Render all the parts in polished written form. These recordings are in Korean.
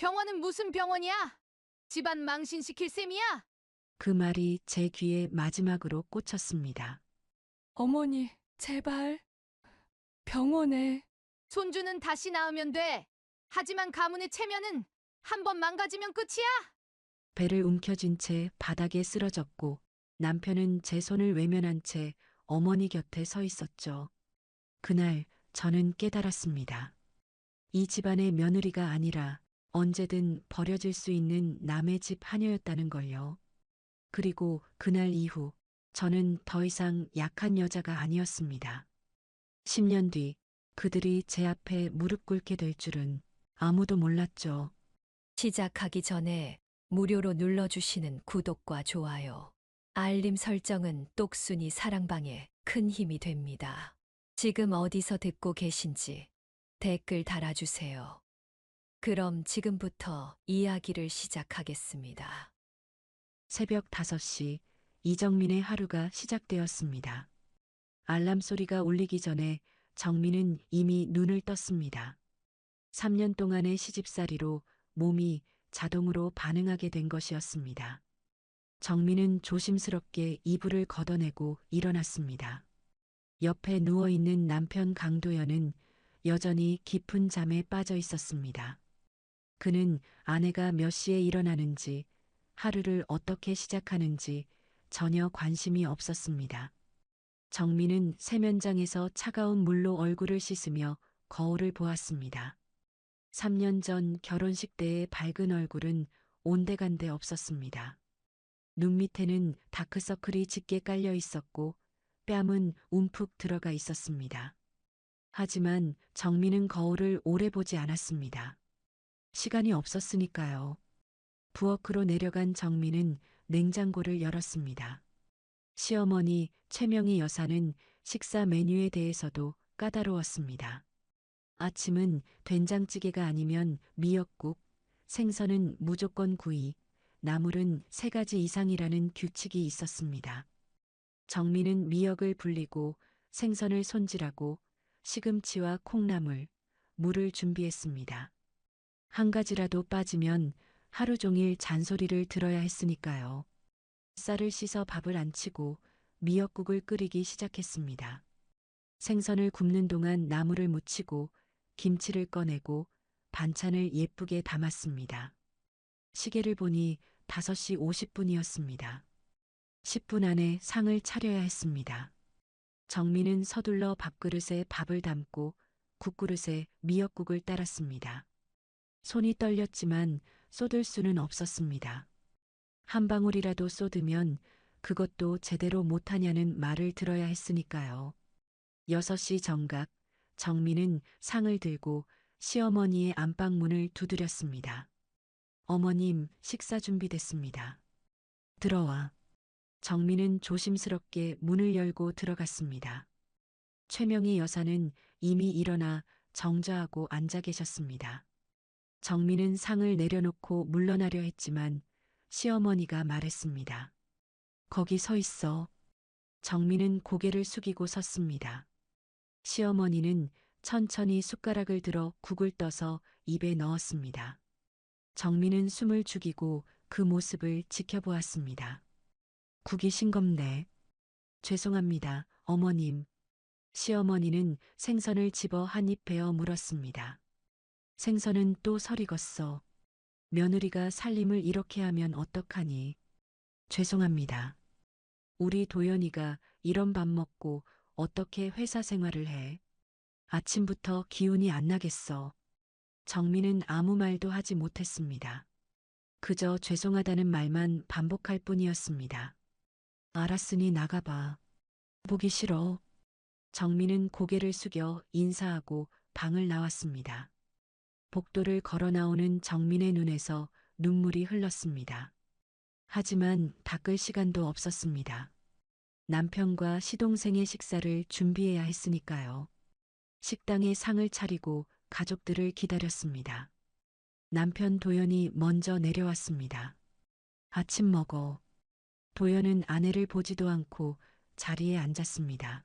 병원은 무슨 병원이야? 집안 망신시킬 셈이야? 그 말이 제 귀에 마지막으로 꽂혔습니다. 어머니, 제발. 병원에. 손주는 다시 낳으면 돼. 하지만 가문의 체면은 한 번 망가지면 끝이야. 배를 움켜쥔 채 바닥에 쓰러졌고 남편은 제 손을 외면한 채 어머니 곁에 서 있었죠. 그날 저는 깨달았습니다. 이 집안의 며느리가 아니라 언제든 버려질 수 있는 남의 집 하녀였다는 걸요. 그리고 그날 이후 저는 더 이상 약한 여자가 아니었습니다. 10년 뒤 그들이 제 앞에 무릎 꿇게 될 줄은 아무도 몰랐죠. 시작하기 전에 무료로 눌러주시는 구독과 좋아요, 알림 설정은 똑순이 사랑방에 큰 힘이 됩니다. 지금 어디서 듣고 계신지 댓글 달아주세요. 그럼 지금부터 이야기를 시작하겠습니다. 새벽 5시 이정민의 하루가 시작되었습니다. 알람 소리가 울리기 전에 정민은 이미 눈을 떴습니다. 3년 동안의 시집살이로 몸이 자동으로 반응하게 된 것이었습니다. 정민은 조심스럽게 이불을 걷어내고 일어났습니다. 옆에 누워있는 남편 강도연은 여전히 깊은 잠에 빠져 있었습니다. 그는 아내가 몇 시에 일어나는지, 하루를 어떻게 시작하는지 전혀 관심이 없었습니다. 정민은 세면장에서 차가운 물로 얼굴을 씻으며 거울을 보았습니다. 3년 전 결혼식 때의 밝은 얼굴은 온데간데 없었습니다. 눈 밑에는 다크서클이 짙게 깔려 있었고 뺨은 움푹 들어가 있었습니다. 하지만 정민은 거울을 오래 보지 않았습니다. 시간이 없었으니까요. 부엌으로 내려간 정민은 냉장고를 열었습니다. 시어머니 최명희 여사는 식사 메뉴에 대해서도 까다로웠습니다. 아침은 된장찌개가 아니면 미역국, 생선은 무조건 구이, 나물은 3가지 이상이라는 규칙이 있었습니다. 정민은 미역을 불리고 생선을 손질하고 시금치와 콩나물, 물을 준비했습니다. 한 가지라도 빠지면 하루 종일 잔소리를 들어야 했으니까요. 쌀을 씻어 밥을 안 치고 미역국을 끓이기 시작했습니다. 생선을 굽는 동안 나물을 무치고 김치를 꺼내고 반찬을 예쁘게 담았습니다. 시계를 보니 5시 50분이었습니다. 10분 안에 상을 차려야 했습니다. 정민은 서둘러 밥그릇에 밥을 담고 국그릇에 미역국을 따랐습니다. 손이 떨렸지만 쏟을 수는 없었습니다. 한 방울이라도 쏟으면 그것도 제대로 못하냐는 말을 들어야 했으니까요. 6시 정각, 정민은 상을 들고 시어머니의 안방문을 두드렸습니다. 어머님, 식사 준비됐습니다. 들어와. 정민은 조심스럽게 문을 열고 들어갔습니다. 최명희 여사는 이미 일어나 정좌하고 앉아 계셨습니다. 정민은 상을 내려놓고 물러나려 했지만 시어머니가 말했습니다. 거기 서 있어. 정민은 고개를 숙이고 섰습니다. 시어머니는 천천히 숟가락을 들어 국을 떠서 입에 넣었습니다. 정민은 숨을 죽이고 그 모습을 지켜보았습니다. 국이 싱겁네. 죄송합니다, 어머님. 시어머니는 생선을 집어 한 입 베어 물었습니다. 생선은 또 설익었어. 며느리가 살림을 이렇게 하면 어떡하니. 죄송합니다. 우리 도연이가 이런 밥 먹고 어떻게 회사 생활을 해. 아침부터 기운이 안 나겠어. 정민은 아무 말도 하지 못했습니다. 그저 죄송하다는 말만 반복할 뿐이었습니다. 알았으니 나가봐. 보기 싫어. 정민은 고개를 숙여 인사하고 방을 나왔습니다. 복도를 걸어 나오는 정민의 눈에서 눈물이 흘렀습니다. 하지만 닦을 시간도 없었습니다. 남편과 시동생의 식사를 준비해야 했으니까요. 식당에 상을 차리고 가족들을 기다렸습니다. 남편 도연이 먼저 내려왔습니다. 아침 먹어. 도연은 아내를 보지도 않고 자리에 앉았습니다.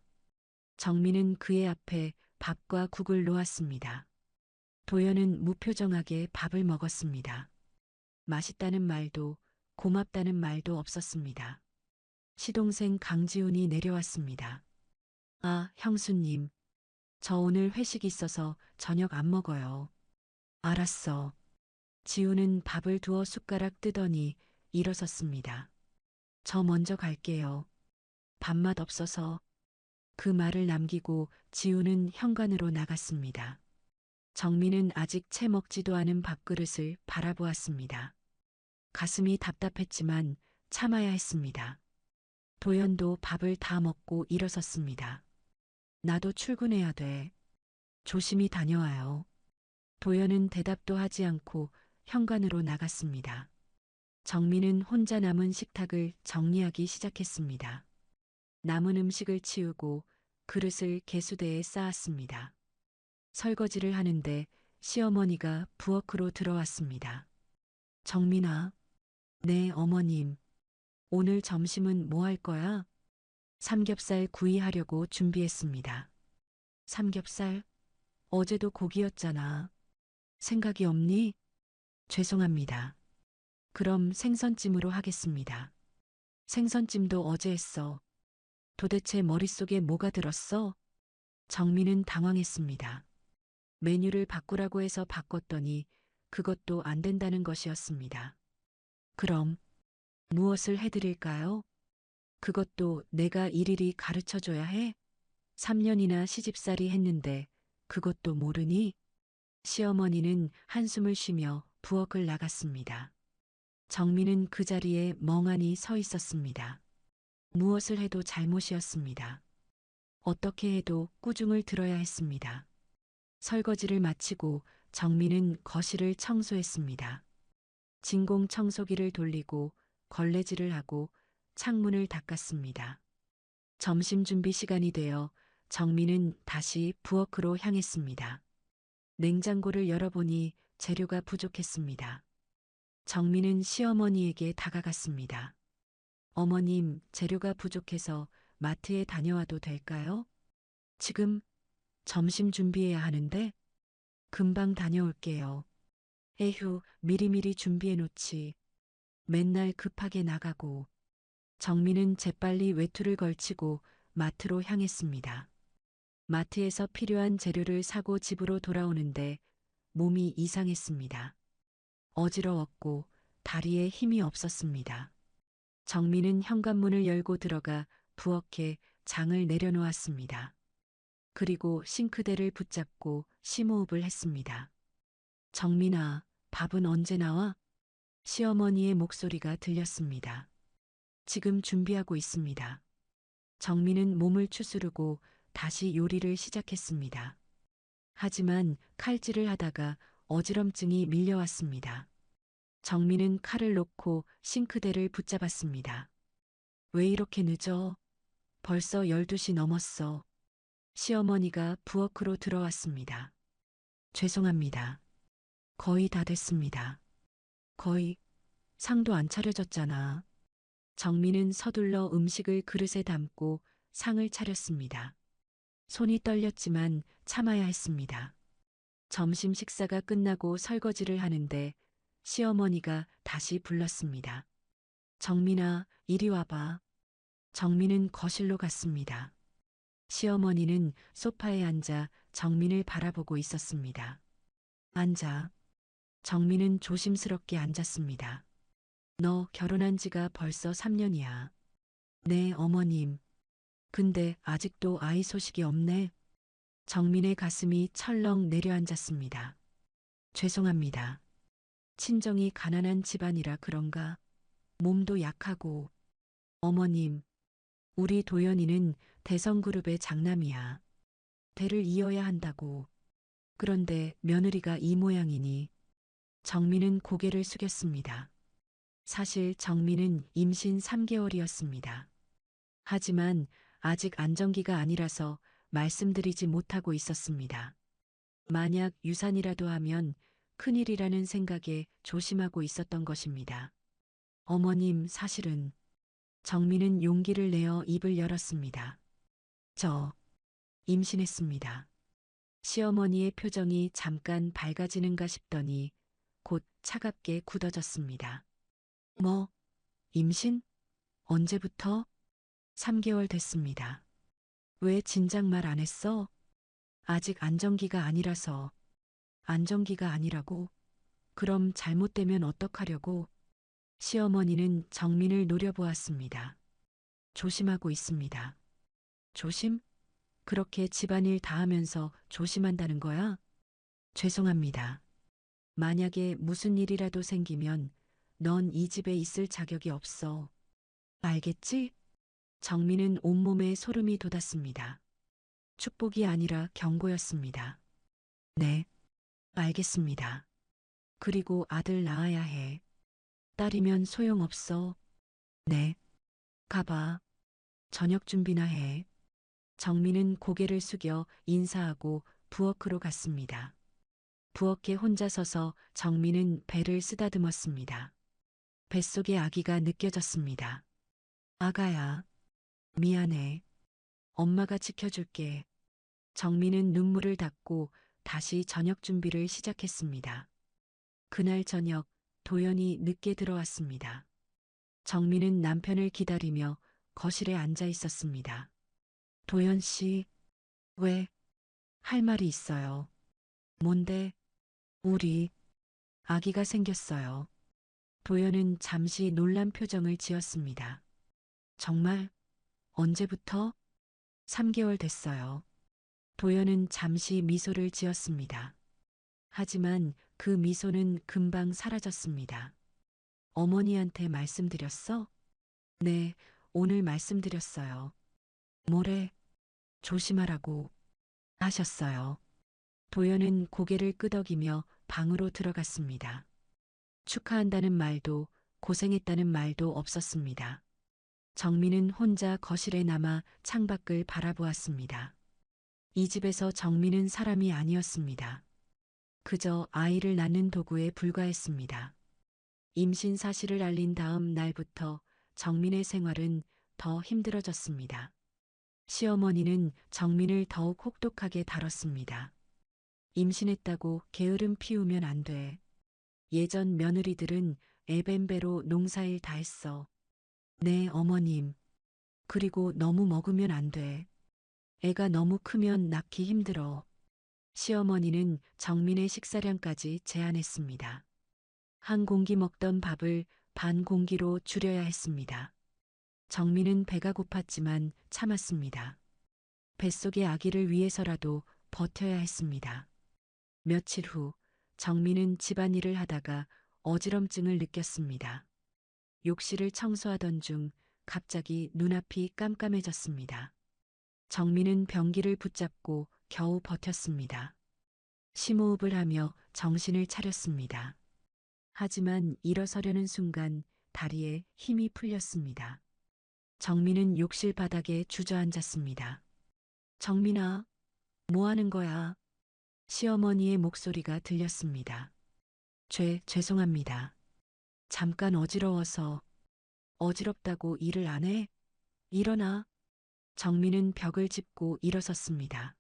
정민은 그의 앞에 밥과 국을 놓았습니다. 도연은 무표정하게 밥을 먹었습니다. 맛있다는 말도 고맙다는 말도 없었습니다. 시동생 강지훈이 내려왔습니다. 아, 형수님. 저 오늘 회식 있어서 저녁 안 먹어요. 알았어. 지훈은 밥을 두어 숟가락 뜨더니 일어섰습니다. 저 먼저 갈게요. 밥맛 없어서. 그 말을 남기고 지훈은 현관으로 나갔습니다. 정민은 아직 채 먹지도 않은 밥그릇을 바라보았습니다. 가슴이 답답했지만 참아야 했습니다. 도연도 밥을 다 먹고 일어섰습니다. 나도 출근해야 돼. 조심히 다녀와요. 도연은 대답도 하지 않고 현관으로 나갔습니다. 정민은 혼자 남은 식탁을 정리하기 시작했습니다. 남은 음식을 치우고 그릇을 개수대에 쌓았습니다. 설거지를 하는데 시어머니가 부엌으로 들어왔습니다. 정민아. 네, 어머님. 오늘 점심은 뭐 할 거야? 삼겹살 구이하려고 준비했습니다. 삼겹살? 어제도 고기였잖아. 생각이 없니? 죄송합니다. 그럼 생선찜으로 하겠습니다. 생선찜도 어제 했어. 도대체 머릿속에 뭐가 들었어? 정민은 당황했습니다. 메뉴를 바꾸라고 해서 바꿨더니 그것도 안 된다는 것이었습니다. 그럼 무엇을 해드릴까요? 그것도 내가 일일이 가르쳐줘야 해? 3년이나 시집살이 했는데 그것도 모르니? 시어머니는 한숨을 쉬며 부엌을 나갔습니다. 정민은 그 자리에 멍하니 서 있었습니다. 무엇을 해도 잘못이었습니다. 어떻게 해도 꾸중을 들어야 했습니다. 설거지를 마치고 정민은 거실을 청소했습니다. 진공 청소기를 돌리고 걸레질을 하고 창문을 닦았습니다. 점심 준비 시간이 되어 정민은 다시 부엌으로 향했습니다. 냉장고를 열어보니 재료가 부족했습니다. 정민은 시어머니에게 다가갔습니다. 어머님, 재료가 부족해서 마트에 다녀와도 될까요? 지금 점심 준비해야 하는데 금방 다녀올게요. 에휴, 미리미리 준비해 놓지. 맨날 급하게 나가고. 정민은 재빨리 외투를 걸치고 마트로 향했습니다. 마트에서 필요한 재료를 사고 집으로 돌아오는데 몸이 이상했습니다. 어지러웠고 다리에 힘이 없었습니다. 정민은 현관문을 열고 들어가 부엌에 장을 내려놓았습니다. 그리고 싱크대를 붙잡고 심호흡을 했습니다. 정민아, 밥은 언제 나와? 시어머니의 목소리가 들렸습니다. 지금 준비하고 있습니다. 정민은 몸을 추스르고 다시 요리를 시작했습니다. 하지만 칼질을 하다가 어지럼증이 밀려왔습니다. 정민은 칼을 놓고 싱크대를 붙잡았습니다. 왜 이렇게 늦어? 벌써 12시 넘었어. 시어머니가 부엌으로 들어왔습니다. 죄송합니다. 거의 다 됐습니다. 거의 상도 안 차려졌잖아. 정민은 서둘러 음식을 그릇에 담고 상을 차렸습니다. 손이 떨렸지만 참아야 했습니다. 점심 식사가 끝나고 설거지를 하는데 시어머니가 다시 불렀습니다. 정민아, 이리 와봐. 정민은 거실로 갔습니다. 시어머니는 소파에 앉아 정민을 바라보고 있었습니다. 앉아. 정민은 조심스럽게 앉았습니다. 너 결혼한 지가 벌써 3년이야. 네, 어머님. 근데 아직도 아이 소식이 없네. 정민의 가슴이 철렁 내려앉았습니다. 죄송합니다. 친정이 가난한 집안이라 그런가? 몸도 약하고. 어머님, 우리 도연이는 대성그룹의 장남이야. 대를 이어야 한다고. 그런데 며느리가 이 모양이니. 정민은 고개를 숙였습니다. 사실 정민은 임신 3개월이었습니다. 하지만 아직 안정기가 아니라서 말씀드리지 못하고 있었습니다. 만약 유산이라도 하면 큰일이라는 생각에 조심하고 있었던 것입니다. 어머님, 사실은 정민은 용기를 내어 입을 열었습니다. 저 임신했습니다. 시어머니의 표정이 잠깐 밝아지는가 싶더니 곧 차갑게 굳어졌습니다. 뭐, 임신? 언제부터? 3개월 됐습니다. 왜 진작 말 안 했어? 아직 안정기가 아니라서. 안정기가 아니라고? 그럼 잘못되면 어떡하려고? 시어머니는 정민을 노려보았습니다. 조심하고 있습니다. 조심? 그렇게 집안일 다 하면서 조심한다는 거야? 죄송합니다. 만약에 무슨 일이라도 생기면 넌 이 집에 있을 자격이 없어. 알겠지? 정민은 온몸에 소름이 돋았습니다. 축복이 아니라 경고였습니다. 네, 알겠습니다. 그리고 아들 낳아야 해. 딸이면 소용없어. 네, 가봐. 저녁 준비나 해. 정민은 고개를 숙여 인사하고 부엌으로 갔습니다. 부엌에 혼자 서서 정민은 배를 쓰다듬었습니다. 뱃속에 아기가 느껴졌습니다. 아가야, 미안해. 엄마가 지켜줄게. 정민은 눈물을 닦고 다시 저녁 준비를 시작했습니다. 그날 저녁 도연이 늦게 들어왔습니다. 정민은 남편을 기다리며 거실에 앉아 있었습니다. 도연 씨, 왜? 할 말이 있어요. 뭔데? 우리 아기가 생겼어요. 도연은 잠시 놀란 표정을 지었습니다. 정말? 언제부터? 3개월 됐어요. 도연은 잠시 미소를 지었습니다. 하지만 그 미소는 금방 사라졌습니다. 어머니한테 말씀드렸어? 네, 오늘 말씀드렸어요. 뭐래? 조심하라고 하셨어요. 도연은 고개를 끄덕이며 방으로 들어갔습니다. 축하한다는 말도 고생했다는 말도 없었습니다. 정민은 혼자 거실에 남아 창밖을 바라보았습니다. 이 집에서 정민은 사람이 아니었습니다. 그저 아이를 낳는 도구에 불과했습니다. 임신 사실을 알린 다음 날부터 정민의 생활은 더 힘들어졌습니다. 시어머니는 정민을 더욱 혹독하게 다뤘습니다. 임신했다고 게으름 피우면 안 돼. 예전 며느리들은 애뱀배로 농사일 다 했어. 네, 어머님. 그리고 너무 먹으면 안 돼. 애가 너무 크면 낳기 힘들어. 시어머니는 정민의 식사량까지 제한했습니다. 한 공기 먹던 밥을 반 공기로 줄여야 했습니다. 정민은 배가 고팠지만 참았습니다. 뱃속의 아기를 위해서라도 버텨야 했습니다. 며칠 후 정민은 집안일을 하다가 어지럼증을 느꼈습니다. 욕실을 청소하던 중 갑자기 눈앞이 깜깜해졌습니다. 정민은 변기를 붙잡고 겨우 버텼습니다. 심호흡을 하며 정신을 차렸습니다. 하지만 일어서려는 순간 다리에 힘이 풀렸습니다. 정민은 욕실 바닥에 주저앉았습니다. 정민아, 뭐 하는 거야? 시어머니의 목소리가 들렸습니다. 죄송합니다. 잠깐 어지러워서. 어지럽다고 일을 안 해? 일어나. 정민은 벽을 짚고 일어섰습니다.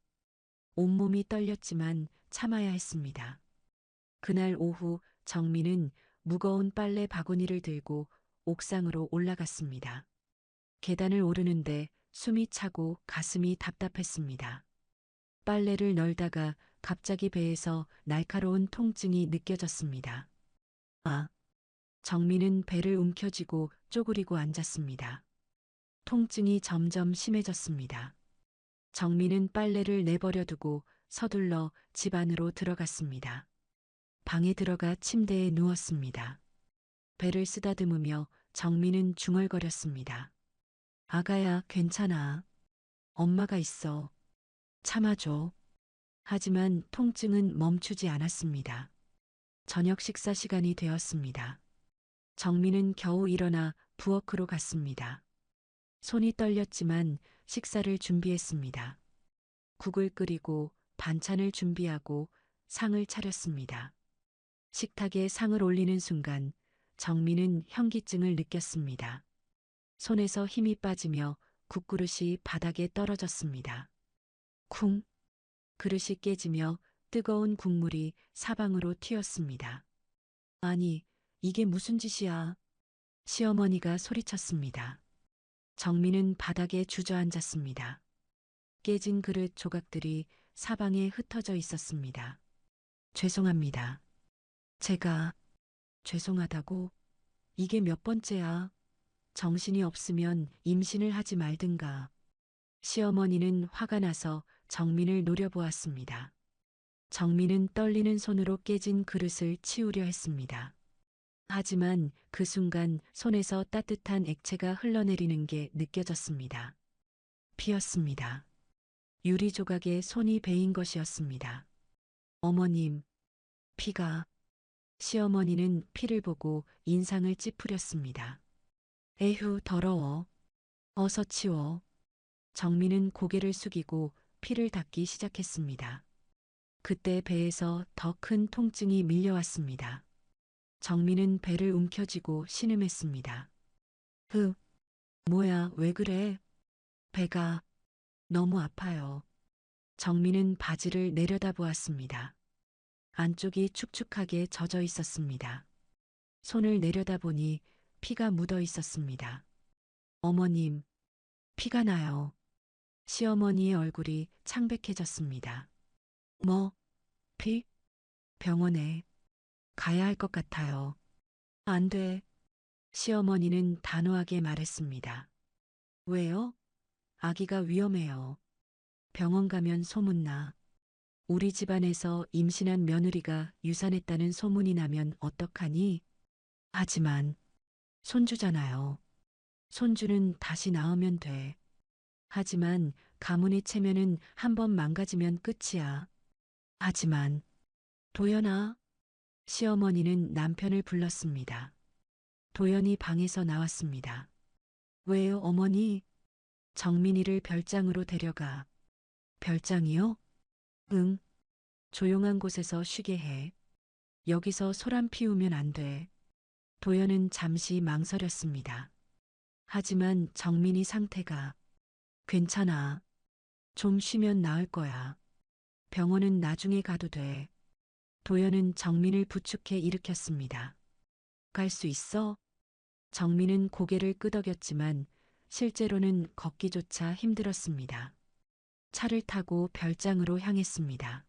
온몸이 떨렸지만 참아야 했습니다. 그날 오후 정민은 무거운 빨래 바구니를 들고 옥상으로 올라갔습니다. 계단을 오르는데 숨이 차고 가슴이 답답했습니다. 빨래를 널다가 갑자기 배에서 날카로운 통증이 느껴졌습니다. 아, 정민은 배를 움켜쥐고 쪼그리고 앉았습니다. 통증이 점점 심해졌습니다. 정민은 빨래를 내버려 두고 서둘러 집 안으로 들어갔습니다. 방에 들어가 침대에 누웠습니다. 배를 쓰다듬으며 정민은 중얼거렸습니다. 아가야, 괜찮아. 엄마가 있어. 참아줘. 하지만 통증은 멈추지 않았습니다. 저녁 식사 시간이 되었습니다. 정민은 겨우 일어나 부엌으로 갔습니다. 손이 떨렸지만 식사를 준비했습니다. 국을 끓이고 반찬을 준비하고 상을 차렸습니다. 식탁에 상을 올리는 순간 정민은 현기증을 느꼈습니다. 손에서 힘이 빠지며 국그릇이 바닥에 떨어졌습니다. 쿵. 그릇이 깨지며 뜨거운 국물이 사방으로 튀었습니다. 아니, 이게 무슨 짓이야? 시어머니가 소리쳤습니다. 정민은 바닥에 주저앉았습니다. 깨진 그릇 조각들이 사방에 흩어져 있었습니다. 죄송합니다. 제가 죄송하다고? 이게 몇 번째야? 정신이 없으면 임신을 하지 말든가. 시어머니는 화가 나서 정민을 노려보았습니다. 정민은 떨리는 손으로 깨진 그릇을 치우려 했습니다. 하지만 그 순간 손에서 따뜻한 액체가 흘러내리는 게 느껴졌습니다. 피였습니다. 유리 조각에 손이 베인 것이었습니다. 어머님, 피가. 시어머니는 피를 보고 인상을 찌푸렸습니다. 에휴, 더러워. 어서 치워. 정민은 고개를 숙이고 피를 닦기 시작했습니다. 그때 배에서 더 큰 통증이 밀려왔습니다. 정민은 배를 움켜쥐고 신음했습니다. 뭐야, 왜 그래? 배가 너무 아파요. 정민은 바지를 내려다보았습니다. 안쪽이 축축하게 젖어 있었습니다. 손을 내려다보니 피가 묻어 있었습니다. 어머님, 피가 나요. 시어머니의 얼굴이 창백해졌습니다. 뭐, 피? 병원에 가야 할 것 같아요. 안 돼. 시어머니는 단호하게 말했습니다. 왜요? 아기가 위험해요. 병원 가면 소문나. 우리 집안에서 임신한 며느리가 유산했다는 소문이 나면 어떡하니? 하지만 손주잖아요. 손주는 다시 낳으면 돼. 하지만 가문의 체면은 한 번 망가지면 끝이야. 하지만 도연아, 시어머니는 남편을 불렀습니다. 도연이 방에서 나왔습니다. 왜요, 어머니? 정민이를 별장으로 데려가. 별장이요? 응. 조용한 곳에서 쉬게 해. 여기서 소란 피우면 안 돼. 도연은 잠시 망설였습니다. 하지만 정민이 상태가 괜찮아. 좀 쉬면 나을 거야. 병원은 나중에 가도 돼. 도연은 정민을 부축해 일으켰습니다. 갈 수 있어? 정민은 고개를 끄덕였지만 실제로는 걷기조차 힘들었습니다. 차를 타고 별장으로 향했습니다.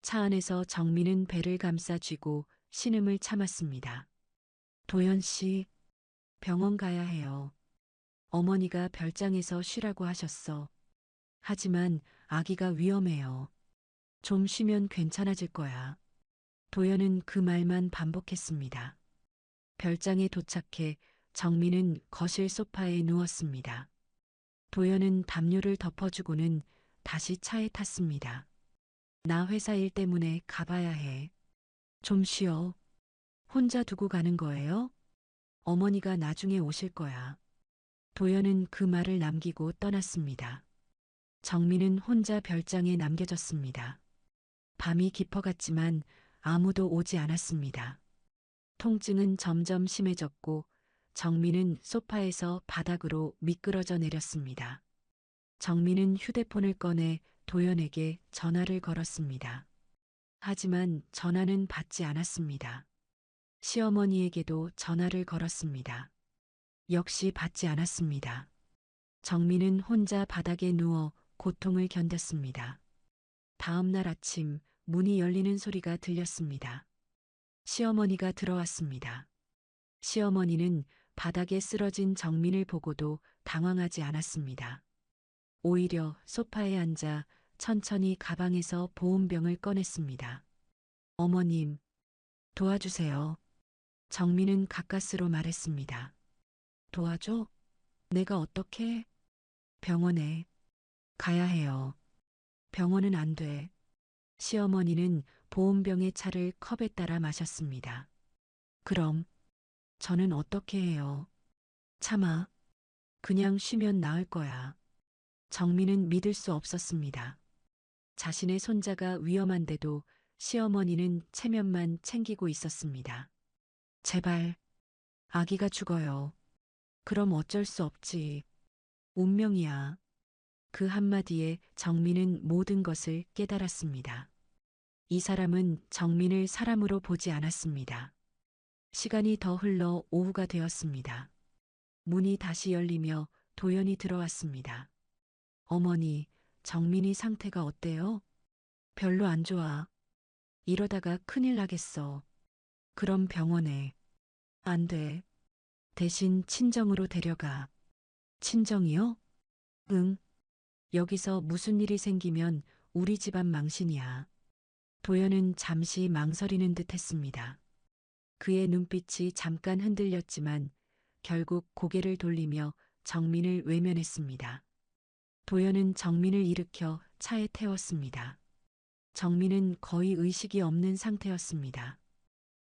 차 안에서 정민은 배를 감싸 쥐고 신음을 참았습니다. 도연 씨, 병원 가야 해요. 어머니가 별장에서 쉬라고 하셨어. 하지만 아기가 위험해요. 좀 쉬면 괜찮아질 거야. 도연은 그 말만 반복했습니다. 별장에 도착해 정민은 거실 소파에 누웠습니다. 도연은 담요를 덮어주고는 다시 차에 탔습니다. 나 회사 일 때문에 가봐야 해. 좀 쉬어. 혼자 두고 가는 거예요? 어머니가 나중에 오실 거야. 도연은 그 말을 남기고 떠났습니다. 정민은 혼자 별장에 남겨졌습니다. 밤이 깊어갔지만 아무도 오지 않았습니다. 통증은 점점 심해졌고 정민은 소파에서 바닥으로 미끄러져 내렸습니다. 정민은 휴대폰을 꺼내 도연에게 전화를 걸었습니다. 하지만 전화는 받지 않았습니다. 시어머니에게도 전화를 걸었습니다. 역시 받지 않았습니다. 정민은 혼자 바닥에 누워 고통을 견뎠습니다. 다음 날 아침 문이 열리는 소리가 들렸습니다. 시어머니가 들어왔습니다. 시어머니는 바닥에 쓰러진 정민을 보고도 당황하지 않았습니다. 오히려 소파에 앉아 천천히 가방에서 보온병을 꺼냈습니다. 어머님, 도와주세요. 정민은 가까스로 말했습니다. 도와줘? 내가 어떻게? 병원에 가야 해요. 병원은 안 돼. 시어머니는 보온병의 차를 컵에 따라 마셨습니다. 그럼 저는 어떻게 해요? 참아. 그냥 쉬면 나을 거야. 정민은 믿을 수 없었습니다. 자신의 손자가 위험한데도 시어머니는 체면만 챙기고 있었습니다. 제발, 아기가 죽어요. 그럼 어쩔 수 없지. 운명이야. 그 한마디에 정민은 모든 것을 깨달았습니다. 이 사람은 정민을 사람으로 보지 않았습니다. 시간이 더 흘러 오후가 되었습니다. 문이 다시 열리며 도연이 들어왔습니다. 어머니, 정민이 상태가 어때요? 별로 안 좋아. 이러다가 큰일 나겠어. 그럼 병원에. 안 돼. 대신 친정으로 데려가. 친정이요? 응. 여기서 무슨 일이 생기면 우리 집안 망신이야. 도연은 잠시 망설이는 듯 했습니다. 그의 눈빛이 잠깐 흔들렸지만 결국 고개를 돌리며 정민을 외면했습니다. 도연은 정민을 일으켜 차에 태웠습니다. 정민은 거의 의식이 없는 상태였습니다.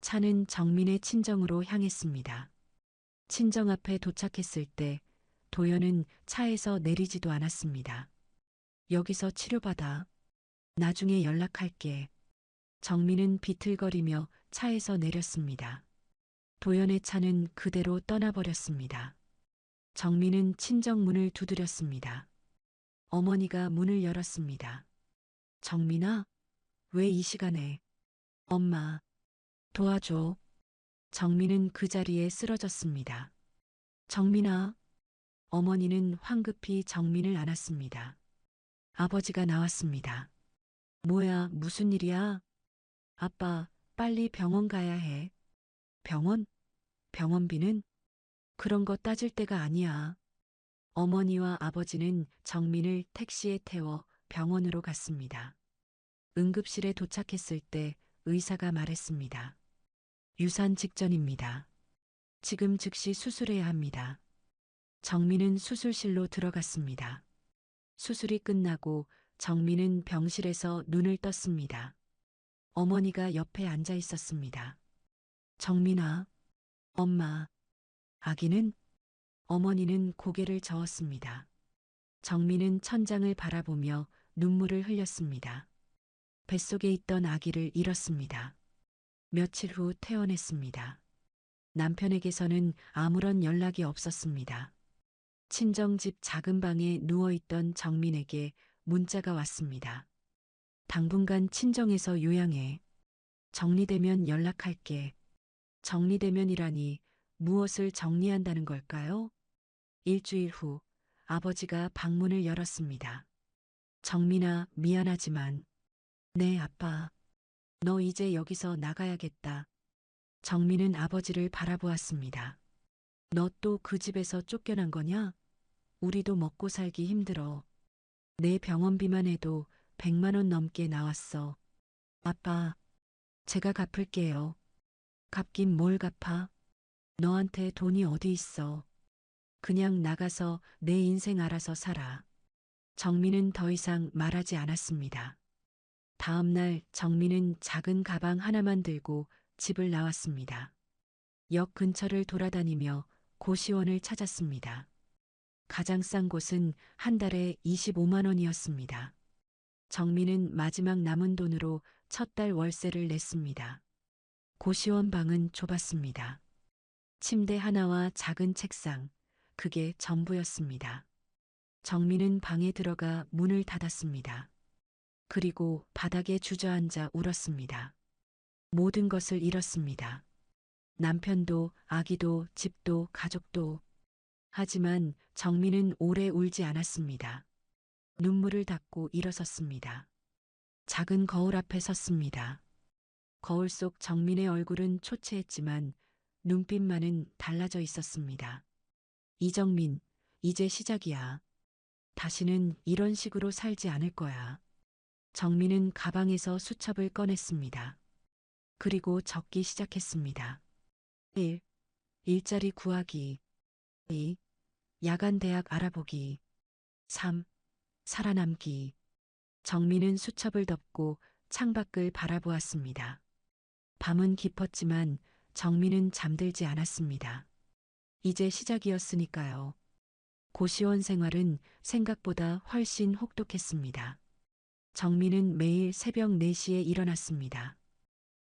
차는 정민의 친정으로 향했습니다. 친정 앞에 도착했을 때 도연은 차에서 내리지도 않았습니다. 여기서 치료받아. 나중에 연락할게. 정민은 비틀거리며 차에서 내렸습니다. 도연의 차는 그대로 떠나버렸습니다. 정민은 친정 문을 두드렸습니다. 어머니가 문을 열었습니다. 정민아, 왜 이 시간에? 엄마, 도와줘. 정민은 그 자리에 쓰러졌습니다. 정민아, 어머니는 황급히 정민을 안았습니다. 아버지가 나왔습니다. 뭐야, 무슨 일이야? 아빠, 빨리 병원 가야 해. 병원? 병원비는? 그런 거 따질 때가 아니야. 어머니와 아버지는 정민을 택시에 태워 병원으로 갔습니다. 응급실에 도착했을 때 의사가 말했습니다. 유산 직전입니다. 지금 즉시 수술해야 합니다. 정민은 수술실로 들어갔습니다. 수술이 끝나고 정민은 병실에서 눈을 떴습니다. 어머니가 옆에 앉아 있었습니다. 정민아, 엄마, 아기는? 어머니는 고개를 저었습니다. 정민은 천장을 바라보며 눈물을 흘렸습니다. 뱃속에 있던 아기를 잃었습니다. 며칠 후 퇴원했습니다. 남편에게서는 아무런 연락이 없었습니다. 친정집 작은 방에 누워있던 정민에게 문자가 왔습니다. 당분간 친정에서 요양해. 정리되면 연락할게. 정리되면이라니 무엇을 정리한다는 걸까요? 일주일 후 아버지가 방문을 열었습니다. 정민아, 미안하지만. 네, 아빠. 너 이제 여기서 나가야겠다. 정민은 아버지를 바라보았습니다. 너 또 그 집에서 쫓겨난 거냐? 우리도 먹고 살기 힘들어. 내 병원비만 해도 100만 원 넘게 나왔어. 아빠, 제가 갚을게요. 갚긴 뭘 갚아? 너한테 돈이 어디 있어. 그냥 나가서 내 인생 알아서 살아. 정민은 더 이상 말하지 않았습니다. 다음 날 정민은 작은 가방 하나만 들고 집을 나왔습니다. 역 근처를 돌아다니며 고시원을 찾았습니다. 가장 싼 곳은 한 달에 25만 원이었습니다. 정민은 마지막 남은 돈으로 첫 달 월세를 냈습니다. 고시원 방은 좁았습니다. 침대 하나와 작은 책상, 그게 전부였습니다. 정민은 방에 들어가 문을 닫았습니다. 그리고 바닥에 주저앉아 울었습니다. 모든 것을 잃었습니다. 남편도, 아기도, 집도, 가족도. 하지만 정민은 오래 울지 않았습니다. 눈물을 닦고 일어섰습니다. 작은 거울 앞에 섰습니다. 거울 속 정민의 얼굴은 초췌했지만 눈빛만은 달라져 있었습니다. 이정민, 이제 시작이야. 다시는 이런 식으로 살지 않을 거야. 정민은 가방에서 수첩을 꺼냈습니다. 그리고 적기 시작했습니다. 1. 일자리 구하기. 2. 야간 대학 알아보기. 3. 살아남기. 정민은 수첩을 덮고 창밖을 바라보았습니다. 밤은 깊었지만 정민은 잠들지 않았습니다. 이제 시작이었으니까요. 고시원 생활은 생각보다 훨씬 혹독했습니다. 정민은 매일 새벽 4시에 일어났습니다.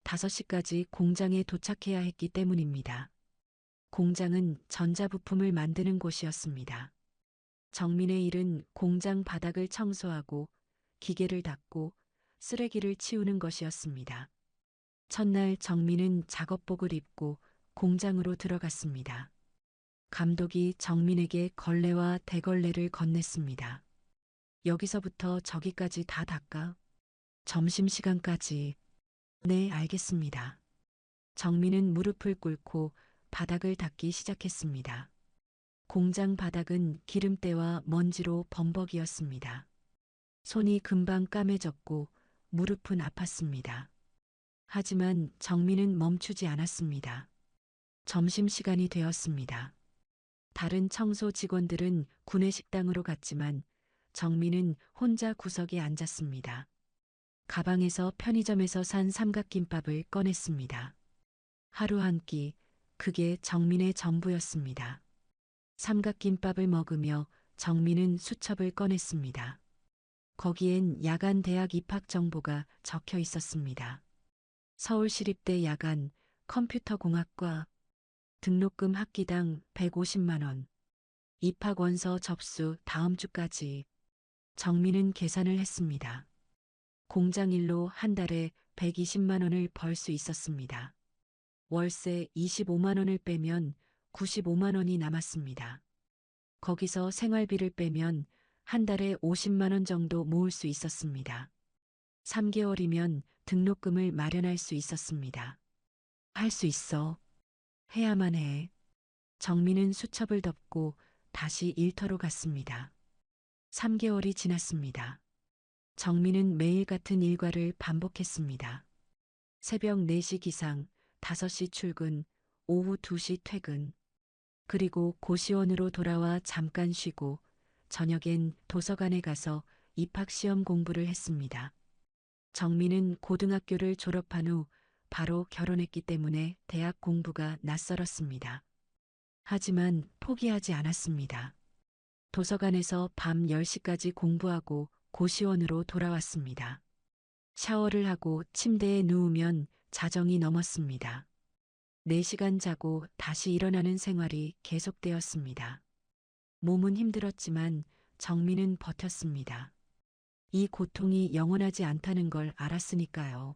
5시까지 공장에 도착해야 했기 때문입니다. 공장은 전자부품을 만드는 곳이었습니다. 정민의 일은 공장 바닥을 청소하고 기계를 닦고 쓰레기를 치우는 것이었습니다. 첫날 정민은 작업복을 입고 공장으로 들어갔습니다. 감독이 정민에게 걸레와 대걸레를 건넸습니다. 여기서부터 저기까지 다 닦아. 점심시간까지. 네, 알겠습니다. 정민은 무릎을 꿇고 바닥을 닦기 시작했습니다. 공장 바닥은 기름때와 먼지로 범벅이었습니다. 손이 금방 까매졌고 무릎은 아팠습니다. 하지만 정민은 멈추지 않았습니다. 점심시간이 되었습니다. 다른 청소 직원들은 구내식당으로 갔지만 정민은 혼자 구석에 앉았습니다. 가방에서 편의점에서 산 삼각김밥을 꺼냈습니다. 하루 한 끼, 그게 정민의 전부였습니다. 삼각김밥을 먹으며 정민은 수첩을 꺼냈습니다. 거기엔 야간 대학 입학 정보가 적혀 있었습니다. 서울시립대 야간 컴퓨터공학과 등록금 학기당 150만 원. 입학 원서 접수 다음 주까지. 정민은 계산을 했습니다. 공장 일로 한 달에 120만 원을 벌 수 있었습니다. 월세 25만 원을 빼면 95만 원이 남았습니다. 거기서 생활비를 빼면 한 달에 50만 원 정도 모을 수 있었습니다. 3개월이면 등록금을 마련할 수 있었습니다. 할 수 있어. 해야만 해. 정민은 수첩을 덮고 다시 일터로 갔습니다. 3개월이 지났습니다. 정민은 매일 같은 일과를 반복했습니다. 새벽 4시 기상, 5시 출근, 오후 2시 퇴근. 그리고 고시원으로 돌아와 잠깐 쉬고 저녁엔 도서관에 가서 입학시험 공부를 했습니다. 정민은 고등학교를 졸업한 후 바로 결혼했기 때문에 대학 공부가 낯설었습니다. 하지만 포기하지 않았습니다. 도서관에서 밤 10시까지 공부하고 고시원으로 돌아왔습니다. 샤워를 하고 침대에 누우면 자정이 넘었습니다. 4시간 자고 다시 일어나는 생활이 계속되었습니다. 몸은 힘들었지만 정민은 버텼습니다. 이 고통이 영원하지 않다는 걸 알았으니까요.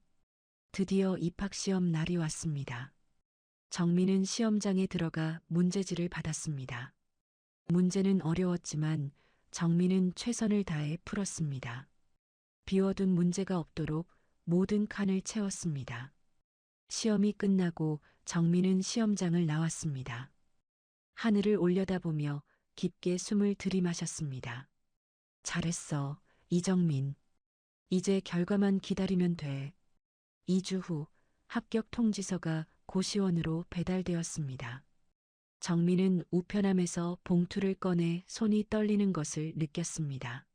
드디어 입학시험 날이 왔습니다. 정민은 시험장에 들어가 문제지를 받았습니다. 문제는 어려웠지만 정민은 최선을 다해 풀었습니다. 비워둔 문제가 없도록 모든 칸을 채웠습니다. 시험이 끝나고 정민은 시험장을 나왔습니다. 하늘을 올려다보며 깊게 숨을 들이마셨습니다. 잘했어, 이정민. 이제 결과만 기다리면 돼. 2주 후 합격 통지서가 고시원으로 배달되었습니다. 정민은 우편함에서 봉투를 꺼내 손이 떨리는 것을 느꼈습니다.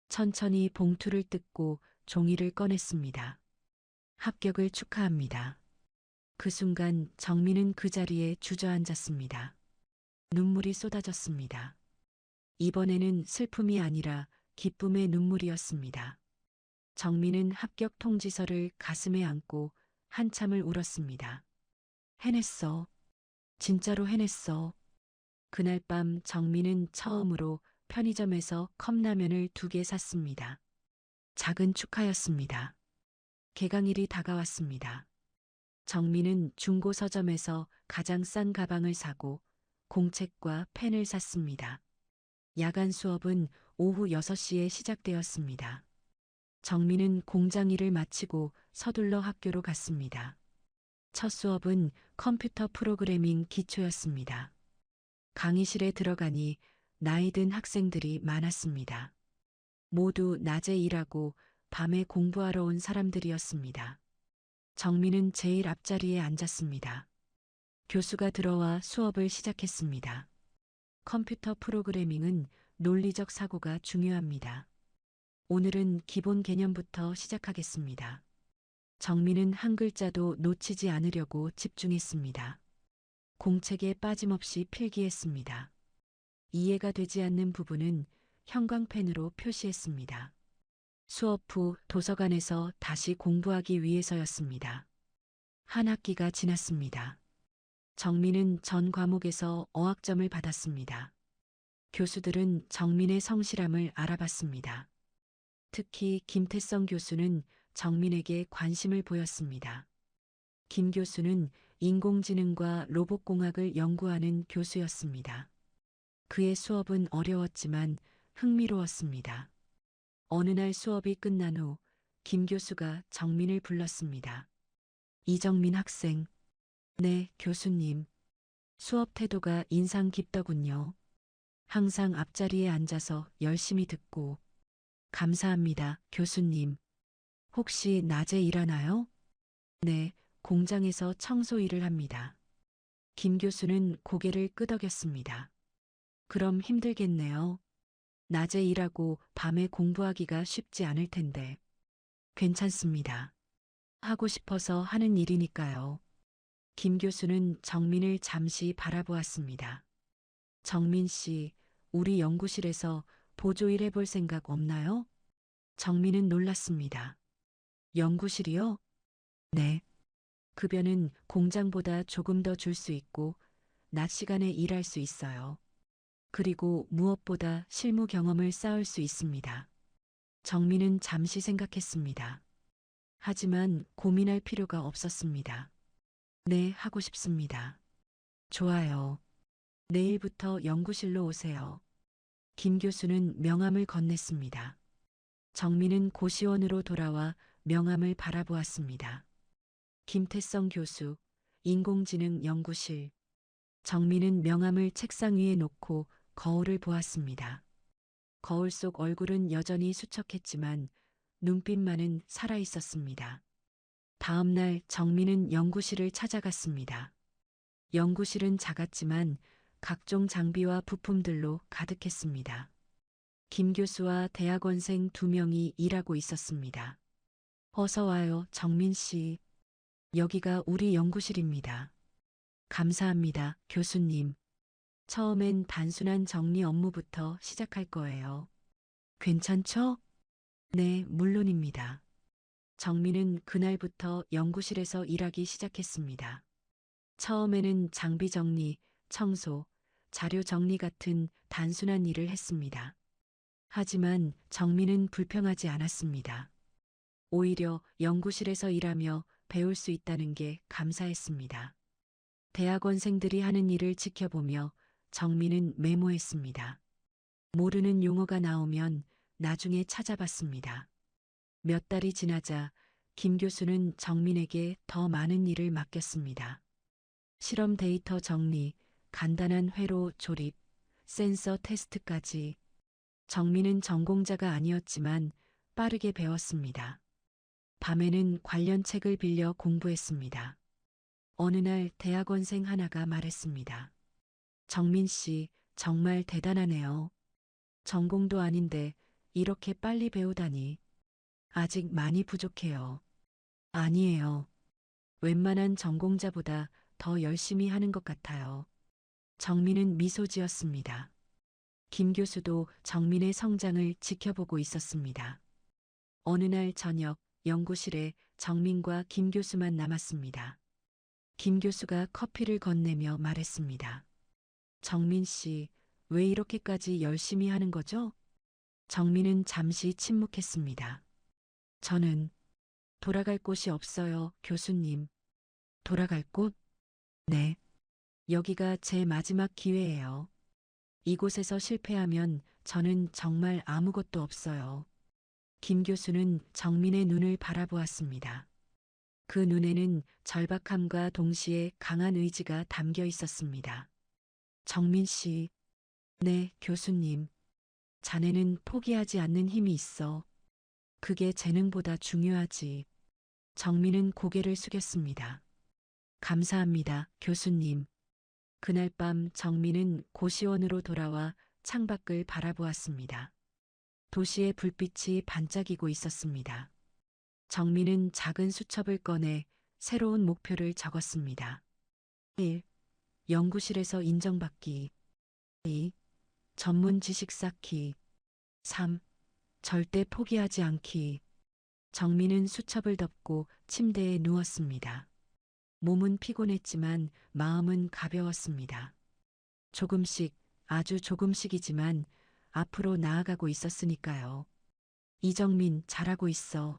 천천히 봉투를 뜯고 종이를 꺼냈습니다. 합격을 축하합니다. 그 순간 정민은 그 자리에 주저앉았습니다. 눈물이 쏟아졌습니다. 이번에는 슬픔이 아니라 기쁨의 눈물이었습니다. 정민은 합격 통지서를 가슴에 안고 한참을 울었습니다. 해냈어. 진짜로 해냈어. 그날 밤 정민은 처음으로 편의점에서 컵라면을 2개 샀습니다. 작은 축하였습니다. 개강일이 다가왔습니다. 정민은 중고 서점에서 가장 싼 가방을 사고 공책과 펜을 샀습니다. 야간 수업은 오후 6시에 시작되었습니다. 정민은 공장 일을 마치고 서둘러 학교로 갔습니다. 첫 수업은 컴퓨터 프로그래밍 기초였습니다. 강의실에 들어가니 나이 든 학생들이 많았습니다. 모두 낮에 일하고 밤에 공부하러 온 사람들이었습니다. 정민은 제일 앞자리에 앉았습니다. 교수가 들어와 수업을 시작했습니다. 컴퓨터 프로그래밍은 논리적 사고가 중요합니다. 오늘은 기본 개념부터 시작하겠습니다. 정민은 한 글자도 놓치지 않으려고 집중했습니다. 공책에 빠짐없이 필기했습니다. 이해가 되지 않는 부분은 형광펜으로 표시했습니다. 수업 후 도서관에서 다시 공부하기 위해서였습니다. 한 학기가 지났습니다. 정민은 전 과목에서 어학점을 받았습니다. 교수들은 정민의 성실함을 알아봤습니다. 특히 김태성 교수는 정민에게 관심을 보였습니다. 김 교수는 인공지능과 로봇공학을 연구하는 교수였습니다. 그의 수업은 어려웠지만 흥미로웠습니다. 어느 날 수업이 끝난 후 김 교수가 정민을 불렀습니다. 이정민 학생. 네, 교수님. 수업 태도가 인상 깊더군요. 항상 앞자리에 앉아서 열심히 듣고. 감사합니다, 교수님. 혹시 낮에 일하나요? 네, 공장에서 청소 일을 합니다. 김 교수는 고개를 끄덕였습니다. 그럼 힘들겠네요. 낮에 일하고 밤에 공부하기가 쉽지 않을 텐데. 괜찮습니다. 하고 싶어서 하는 일이니까요. 김 교수는 정민을 잠시 바라보았습니다. 정민 씨, 우리 연구실에서 보조일 해볼 생각 없나요? 정민은 놀랐습니다. 연구실이요? 네. 급여는 공장보다 조금 더 줄 수 있고, 낮 시간에 일할 수 있어요. 그리고 무엇보다 실무 경험을 쌓을 수 있습니다. 정민은 잠시 생각했습니다. 하지만 고민할 필요가 없었습니다. 네, 하고 싶습니다. 좋아요. 내일부터 연구실로 오세요. 김 교수는 명함을 건넸습니다. 정민은 고시원으로 돌아와 명함을 바라보았습니다. 김태성 교수, 인공지능 연구실. 정민은 명함을 책상 위에 놓고 거울을 보았습니다. 거울 속 얼굴은 여전히 수척했지만 눈빛만은 살아 있었습니다. 다음 날 정민은 연구실을 찾아갔습니다. 연구실은 작았지만 각종 장비와 부품들로 가득했습니다. 김 교수와 대학원생 2명이 일하고 있었습니다. 어서 와요, 정민 씨. 여기가 우리 연구실입니다. 감사합니다, 교수님. 처음엔 단순한 정리 업무부터 시작할 거예요. 괜찮죠? 네, 물론입니다. 정민은 그날부터 연구실에서 일하기 시작했습니다. 처음에는 장비 정리, 청소, 자료 정리 같은 단순한 일을 했습니다. 하지만 정민은 불평하지 않았습니다. 오히려 연구실에서 일하며 배울 수 있다는 게 감사했습니다. 대학원생들이 하는 일을 지켜보며 정민은 메모했습니다. 모르는 용어가 나오면 나중에 찾아봤습니다. 몇 달이 지나자 김 교수는 정민에게 더 많은 일을 맡겼습니다. 실험 데이터 정리, 간단한 회로 조립, 센서 테스트까지. 정민은 전공자가 아니었지만 빠르게 배웠습니다. 밤에는 관련 책을 빌려 공부했습니다. 어느 날 대학원생 하나가 말했습니다. 정민 씨, 정말 대단하네요. 전공도 아닌데 이렇게 빨리 배우다니. 아직 많이 부족해요. 아니에요. 웬만한 전공자보다 더 열심히 하는 것 같아요. 정민은 미소 지었습니다. 김 교수도 정민의 성장을 지켜보고 있었습니다. 어느 날 저녁 연구실에 정민과 김 교수만 남았습니다. 김 교수가 커피를 건네며 말했습니다. 정민 씨, 왜 이렇게까지 열심히 하는 거죠? 정민은 잠시 침묵했습니다. 저는 돌아갈 곳이 없어요, 교수님. 돌아갈 곳? 네. 여기가 제 마지막 기회예요. 이곳에서 실패하면 저는 정말 아무것도 없어요. 김 교수는 정민의 눈을 바라보았습니다. 그 눈에는 절박함과 동시에 강한 의지가 담겨 있었습니다. 정민 씨. 네, 교수님. 자네는 포기하지 않는 힘이 있어. 그게 재능보다 중요하지. 정민은 고개를 숙였습니다. 감사합니다, 교수님. 그날 밤 정민은 고시원으로 돌아와 창밖을 바라보았습니다. 도시의 불빛이 반짝이고 있었습니다. 정민은 작은 수첩을 꺼내 새로운 목표를 적었습니다. 1. 연구실에서 인정받기. 2. 전문 지식 쌓기. 3. 절대 포기하지 않기. 정민은 수첩을 덮고 침대에 누웠습니다. 몸은 피곤했지만 마음은 가벼웠습니다. 조금씩 아주 조금씩이지만 앞으로 나아가고 있었으니까요. 이정민, 잘하고 있어.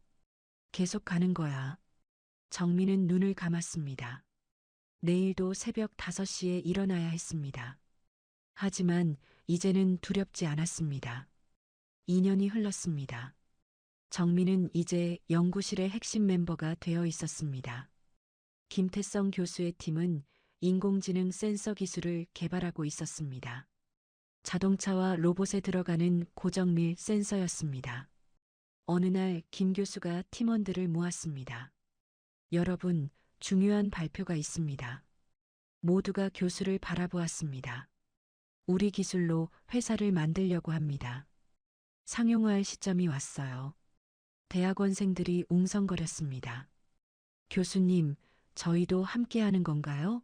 계속 가는 거야. 정민은 눈을 감았습니다. 내일도 새벽 5시에 일어나야 했습니다. 하지만 이제는 두렵지 않았습니다. 2년이 흘렀습니다. 정민은 이제 연구실의 핵심 멤버가 되어 있었습니다. 김태성 교수의 팀은 인공지능 센서 기술을 개발하고 있었습니다. 자동차와 로봇에 들어가는 고정밀 센서였습니다. 어느 날 김 교수가 팀원들을 모았습니다. 여러분, 중요한 발표가 있습니다. 모두가 교수를 바라보았습니다. 우리 기술로 회사를 만들려고 합니다. 상용화할 시점이 왔어요. 대학원생들이 웅성거렸습니다. 교수님, 저희도 함께하는 건가요?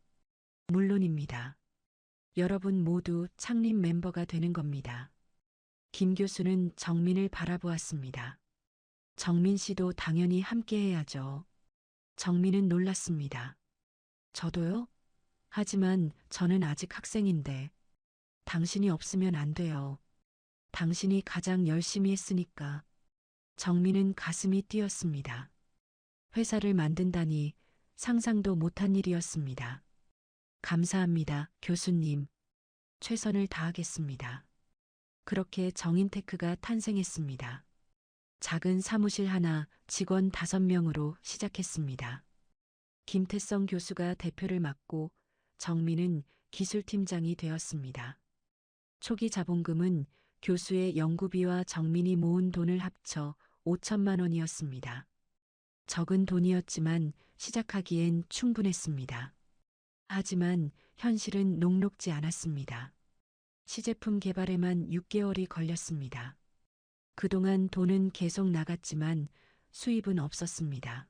물론입니다. 여러분 모두 창립 멤버가 되는 겁니다. 김 교수는 정민을 바라보았습니다. 정민 씨도 당연히 함께해야죠. 정민은 놀랐습니다. 저도요? 하지만 저는 아직 학생인데 당신이 없으면 안 돼요. 당신이 가장 열심히 했으니까. 정민은 가슴이 뛰었습니다. 회사를 만든다니 상상도 못한 일이었습니다. 감사합니다, 교수님. 최선을 다하겠습니다. 그렇게 정인테크가 탄생했습니다. 작은 사무실 하나, 직원 5명으로 시작했습니다. 김태성 교수가 대표를 맡고 정민은 기술팀장이 되었습니다. 초기 자본금은 교수의 연구비와 정민이 모은 돈을 합쳐 5천만 원이었습니다. 적은 돈이었지만 시작하기엔 충분했습니다. 하지만 현실은 녹록지 않았습니다. 시제품 개발에만 6개월이 걸렸습니다. 그동안 돈은 계속 나갔지만 수입은 없었습니다.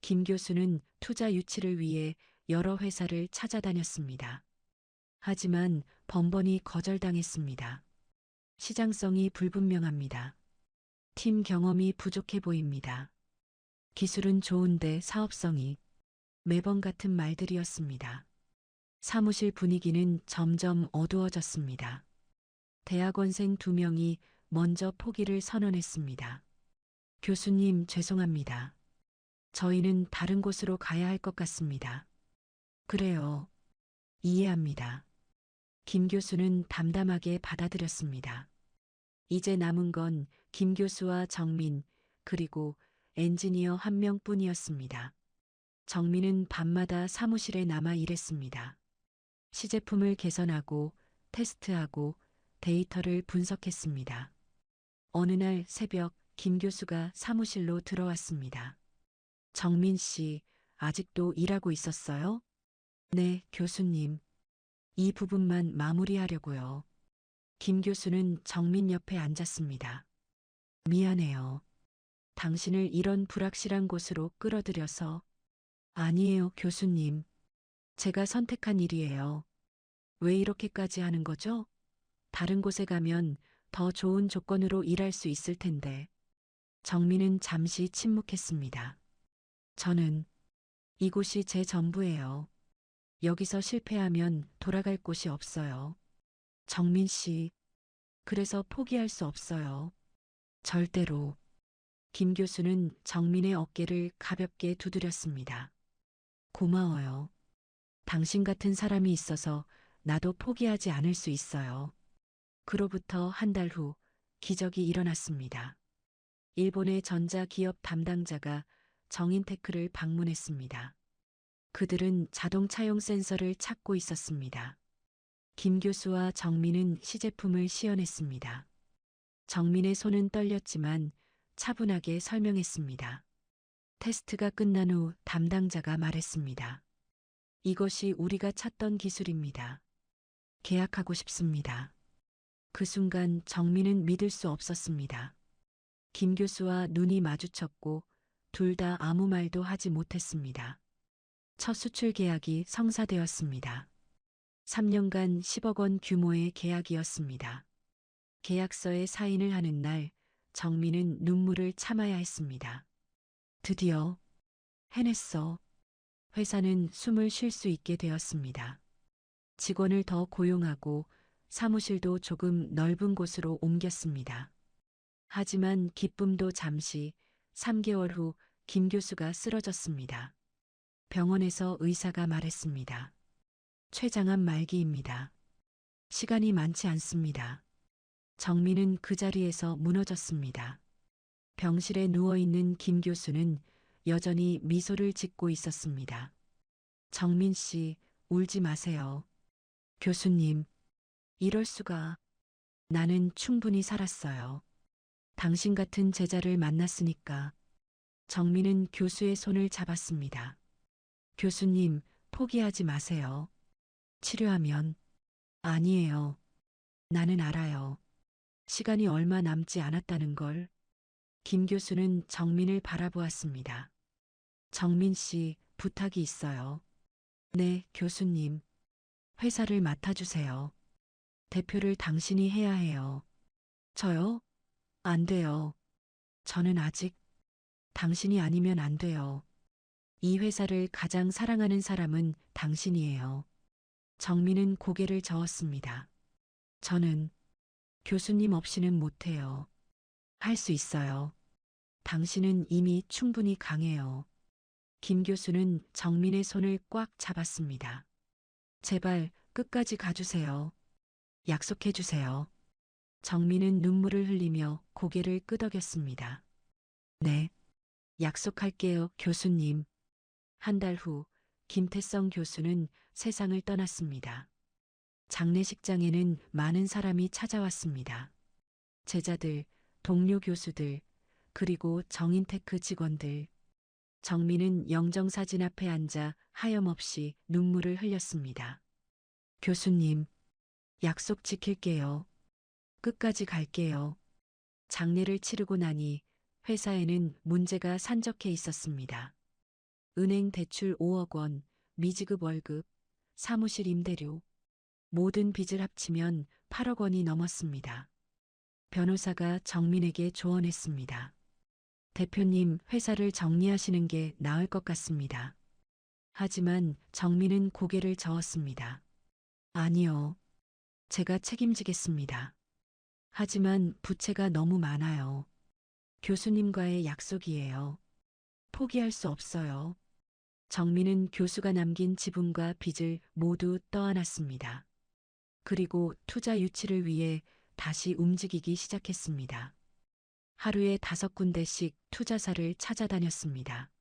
김 교수는 투자 유치를 위해 여러 회사를 찾아다녔습니다. 하지만 번번이 거절당했습니다. 시장성이 불분명합니다. 팀 경험이 부족해 보입니다. 기술은 좋은데 사업성이 매번 같은 말들이었습니다. 사무실 분위기는 점점 어두워졌습니다. 대학원생 2명이 먼저 포기를 선언했습니다. 교수님, 죄송합니다. 저희는 다른 곳으로 가야 할 것 같습니다. 그래요. 이해합니다. 김 교수는 담담하게 받아들였습니다. 이제 남은 건 김 교수와 정민, 그리고 엔지니어 1명뿐이었습니다. 정민은 밤마다 사무실에 남아 일했습니다. 시제품을 개선하고 테스트하고 데이터를 분석했습니다. 어느 날 새벽 김 교수가 사무실로 들어왔습니다. 정민 씨, 아직도 일하고 있었어요? 네, 교수님. 이 부분만 마무리하려고요. 김 교수는 정민 옆에 앉았습니다. 미안해요. 당신을 이런 불확실한 곳으로 끌어들여서. 아니에요, 교수님. 제가 선택한 일이에요. 왜 이렇게까지 하는 거죠? 다른 곳에 가면 더 좋은 조건으로 일할 수 있을 텐데. 정민은 잠시 침묵했습니다. 저는 이곳이 제 전부예요. 여기서 실패하면 돌아갈 곳이 없어요. 정민 씨, 그래서 포기할 수 없어요. 절대로. 김 교수는 정민의 어깨를 가볍게 두드렸습니다. 고마워요. 당신 같은 사람이 있어서 나도 포기하지 않을 수 있어요. 그로부터 한 달 후 기적이 일어났습니다. 일본의 전자기업 담당자가 정인테크를 방문했습니다. 그들은 자동차용 센서를 찾고 있었습니다. 김 교수와 정민은 시제품을 시연했습니다. 정민의 손은 떨렸지만 차분하게 설명했습니다. 테스트가 끝난 후 담당자가 말했습니다. 이것이 우리가 찾던 기술입니다. 계약하고 싶습니다. 그 순간 정민은 믿을 수 없었습니다. 김 교수와 눈이 마주쳤고 둘 다 아무 말도 하지 못했습니다. 첫 수출 계약이 성사되었습니다. 3년간 10억 원 규모의 계약이었습니다. 계약서에 사인을 하는 날 정민은 눈물을 참아야 했습니다. 드디어 해냈어. 회사는 숨을 쉴 수 있게 되었습니다. 직원을 더 고용하고 사무실도 조금 넓은 곳으로 옮겼습니다. 하지만 기쁨도 잠시 3개월 후 김 교수가 쓰러졌습니다. 병원에서 의사가 말했습니다. 췌장암 말기입니다. 시간이 많지 않습니다. 정민은 그 자리에서 무너졌습니다. 병실에 누워있는 김 교수는 여전히 미소를 짓고 있었습니다. 정민 씨, 울지 마세요. 교수님, 이럴 수가. 나는 충분히 살았어요. 당신 같은 제자를 만났으니까. 정민은 교수의 손을 잡았습니다. 교수님, 포기하지 마세요. 치료하면. 아니에요. 나는 알아요. 시간이 얼마 남지 않았다는 걸. 김 교수는 정민을 바라보았습니다. 정민 씨, 부탁이 있어요. 네, 교수님. 회사를 맡아주세요. 대표를 당신이 해야 해요. 저요? 안 돼요. 저는 아직 당신이 아니면 안 돼요. 이 회사를 가장 사랑하는 사람은 당신이에요. 정민은 고개를 저었습니다. 저는 교수님 없이는 못해요. 할 수 있어요. 당신은 이미 충분히 강해요. 김 교수는 정민의 손을 꽉 잡았습니다. 제발 끝까지 가주세요. 약속해 주세요. 정민은 눈물을 흘리며 고개를 끄덕였습니다. 네, 약속할게요, 교수님. 한 달 후 김태성 교수는 세상을 떠났습니다. 장례식장에는 많은 사람이 찾아왔습니다. 제자들, 동료 교수들, 그리고 정인테크 직원들. 정민은 영정사진 앞에 앉아 하염없이 눈물을 흘렸습니다. 교수님, 약속 지킬게요. 끝까지 갈게요. 장례를 치르고 나니 회사에는 문제가 산적해 있었습니다. 은행 대출 5억 원, 미지급 월급, 사무실 임대료, 모든 빚을 합치면 8억 원이 넘었습니다. 변호사가 정민에게 조언했습니다. 대표님, 회사를 정리하시는 게 나을 것 같습니다. 하지만 정민은 고개를 저었습니다. 아니요. 제가 책임지겠습니다. 하지만 부채가 너무 많아요. 교수님과의 약속이에요. 포기할 수 없어요. 정민은 교수가 남긴 지분과 빚을 모두 떠안았습니다. 그리고 투자 유치를 위해 다시 움직이기 시작했습니다. 하루에 5군데씩 투자사를 찾아다녔습니다.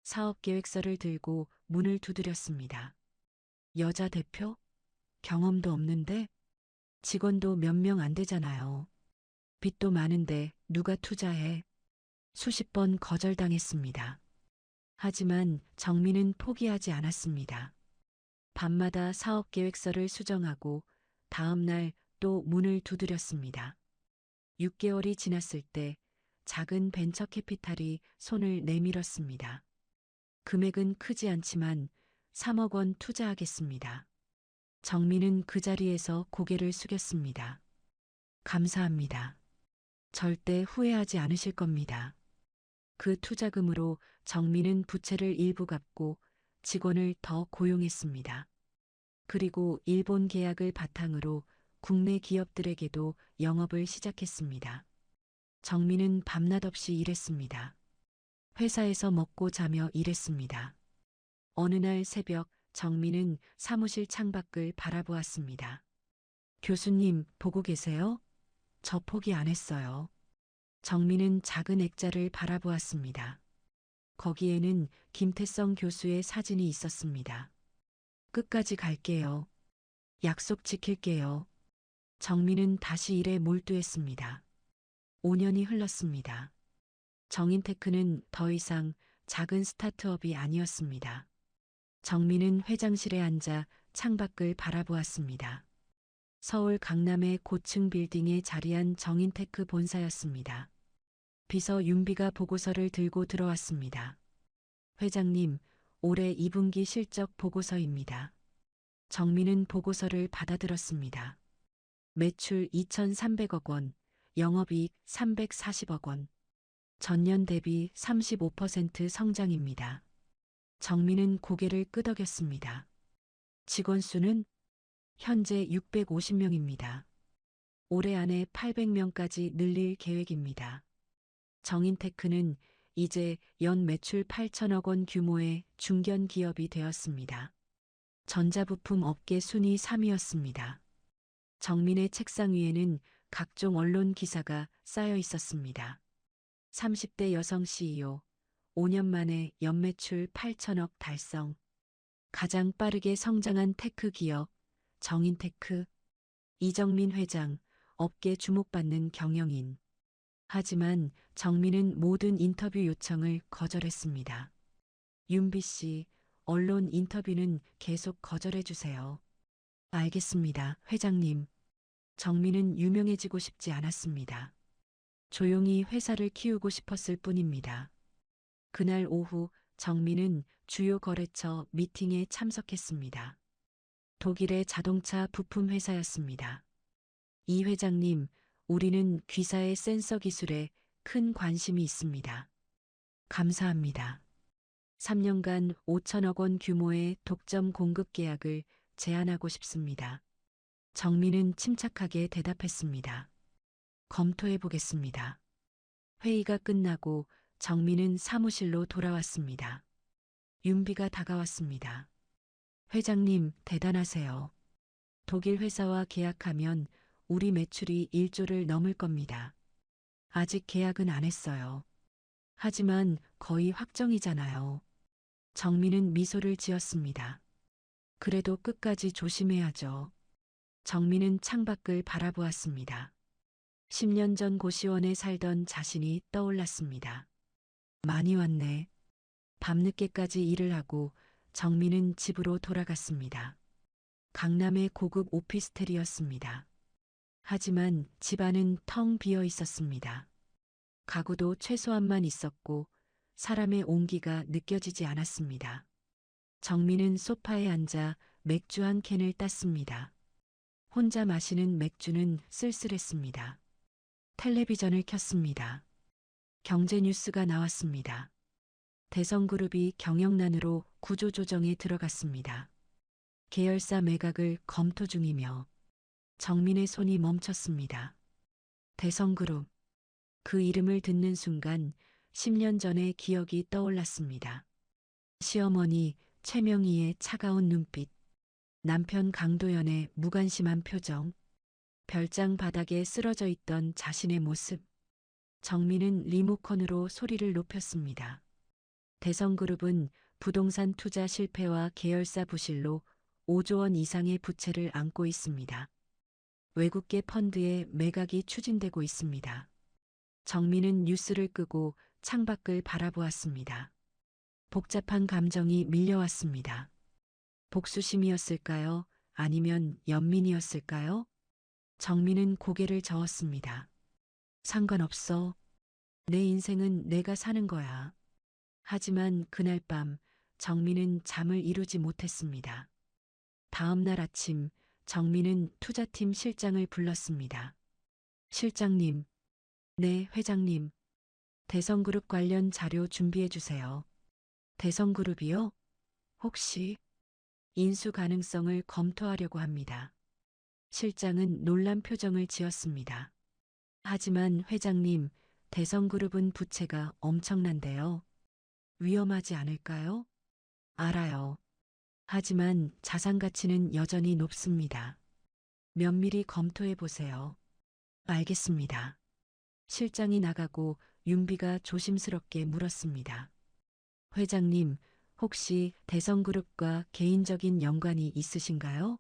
사업 계획서를 들고 문을 두드렸습니다. 여자 대표? 경험도 없는데? 직원도 몇 명 안 되잖아요. 빚도 많은데 누가 투자해? 수십 번 거절당했습니다. 하지만 정민은 포기하지 않았습니다. 밤마다 사업 계획서를 수정하고 다음 날 또 문을 두드렸습니다. 6개월이 지났을 때 작은 벤처 캐피탈이 손을 내밀었습니다. 금액은 크지 않지만 3억 원 투자하겠습니다. 정민은 그 자리에서 고개를 숙였습니다. 감사합니다. 절대 후회하지 않으실 겁니다. 그 투자금으로 정민은 부채를 일부 갚고 직원을 더 고용했습니다. 그리고 일본 계약을 바탕으로 국내 기업들에게도 영업을 시작했습니다. 정민은 밤낮 없이 일했습니다. 회사에서 먹고 자며 일했습니다. 어느 날 새벽 정민은 사무실 창밖을 바라보았습니다. 교수님, 보고 계세요? 저 포기 안 했어요. 정민은 작은 액자를 바라보았습니다. 거기에는 김태성 교수의 사진이 있었습니다. 끝까지 갈게요. 약속 지킬게요. 정민은 다시 일에 몰두했습니다. 5년이 흘렀습니다. 정인테크는 더 이상 작은 스타트업이 아니었습니다. 정민은 회장실에 앉아 창밖을 바라보았습니다. 서울 강남의 고층 빌딩에 자리한 정인테크 본사였습니다. 비서 윤비가 보고서를 들고 들어왔습니다. 회장님, 올해 2분기 실적 보고서입니다. 정민은 보고서를 받아들었습니다. 매출 2,300억 원, 영업이익 340억 원, 전년 대비 35% 성장입니다. 정민은 고개를 끄덕였습니다. 직원 수는 현재 650명입니다. 올해 안에 800명까지 늘릴 계획입니다. 정인테크는 이제 연 매출 8천억 원 규모의 중견 기업이 되었습니다. 전자부품 업계 순위 3위였습니다. 정민의 책상 위에는 각종 언론 기사가 쌓여 있었습니다. 30대 여성 CEO, 5년 만에 연매출 8천억 달성. 가장 빠르게 성장한 테크 기업, 정인테크. 이정민 회장, 업계 주목받는 경영인. 하지만 정민은 모든 인터뷰 요청을 거절했습니다. 윤비 씨, 언론 인터뷰는 계속 거절해 주세요. 알겠습니다, 회장님. 정민은 유명해지고 싶지 않았습니다. 조용히 회사를 키우고 싶었을 뿐입니다. 그날 오후 정민은 주요 거래처 미팅에 참석했습니다. 독일의 자동차 부품 회사였습니다. 이 회장님, 우리는 귀사의 센서 기술에 큰 관심이 있습니다. 감사합니다. 3년간 5천억 원 규모의 독점 공급 계약을 제안하고 싶습니다. 정민은 침착하게 대답했습니다. 검토해 보겠습니다. 회의가 끝나고 정민은 사무실로 돌아왔습니다. 윤비가 다가왔습니다. 회장님, 대단하세요. 독일 회사와 계약하면 우리 매출이 1조를 넘을 겁니다. 아직 계약은 안 했어요. 하지만 거의 확정이잖아요. 정민은 미소를 지었습니다. 그래도 끝까지 조심해야죠. 정민은 창밖을 바라보았습니다. 10년 전 고시원에 살던 자신이 떠올랐습니다. 많이 왔네. 밤늦게까지 일을 하고 정민은 집으로 돌아갔습니다. 강남의 고급 오피스텔이었습니다. 하지만 집안은 텅 비어 있었습니다. 가구도 최소한만 있었고 사람의 온기가 느껴지지 않았습니다. 정민은 소파에 앉아 맥주 한 캔을 땄습니다. 혼자 마시는 맥주는 쓸쓸했습니다. 텔레비전을 켰습니다. 경제 뉴스가 나왔습니다. 대성그룹이 경영난으로 구조조정에 들어갔습니다. 계열사 매각을 검토 중이며 정민의 손이 멈췄습니다. 대성그룹. 그 이름을 듣는 순간 10년 전의 기억이 떠올랐습니다. 시어머니 최명희의 차가운 눈빛, 남편 강도연의 무관심한 표정, 별장 바닥에 쓰러져 있던 자신의 모습. 정민은 리모컨으로 소리를 높였습니다. 대성그룹은 부동산 투자 실패와 계열사 부실로 5조 원 이상의 부채를 안고 있습니다. 외국계 펀드의 매각이 추진되고 있습니다. 정민은 뉴스를 끄고 창밖을 바라보았습니다. 복잡한 감정이 밀려왔습니다. 복수심이었을까요? 아니면 연민이었을까요? 정민은 고개를 저었습니다. 상관없어. 내 인생은 내가 사는 거야. 하지만 그날 밤 정민은 잠을 이루지 못했습니다. 다음 날 아침 정민은 투자팀 실장을 불렀습니다. 실장님. 네, 회장님. 대성그룹 관련 자료 준비해 주세요. 대성그룹이요? 혹시 인수 가능성을 검토하려고 합니다. 실장은 놀란 표정을 지었습니다. 하지만 회장님, 대성그룹은 부채가 엄청난데요. 위험하지 않을까요? 알아요. 하지만 자산 가치는 여전히 높습니다. 면밀히 검토해 보세요. 알겠습니다. 실장이 나가고 윤비가 조심스럽게 물었습니다. 회장님, 혹시 대성그룹과 개인적인 연관이 있으신가요?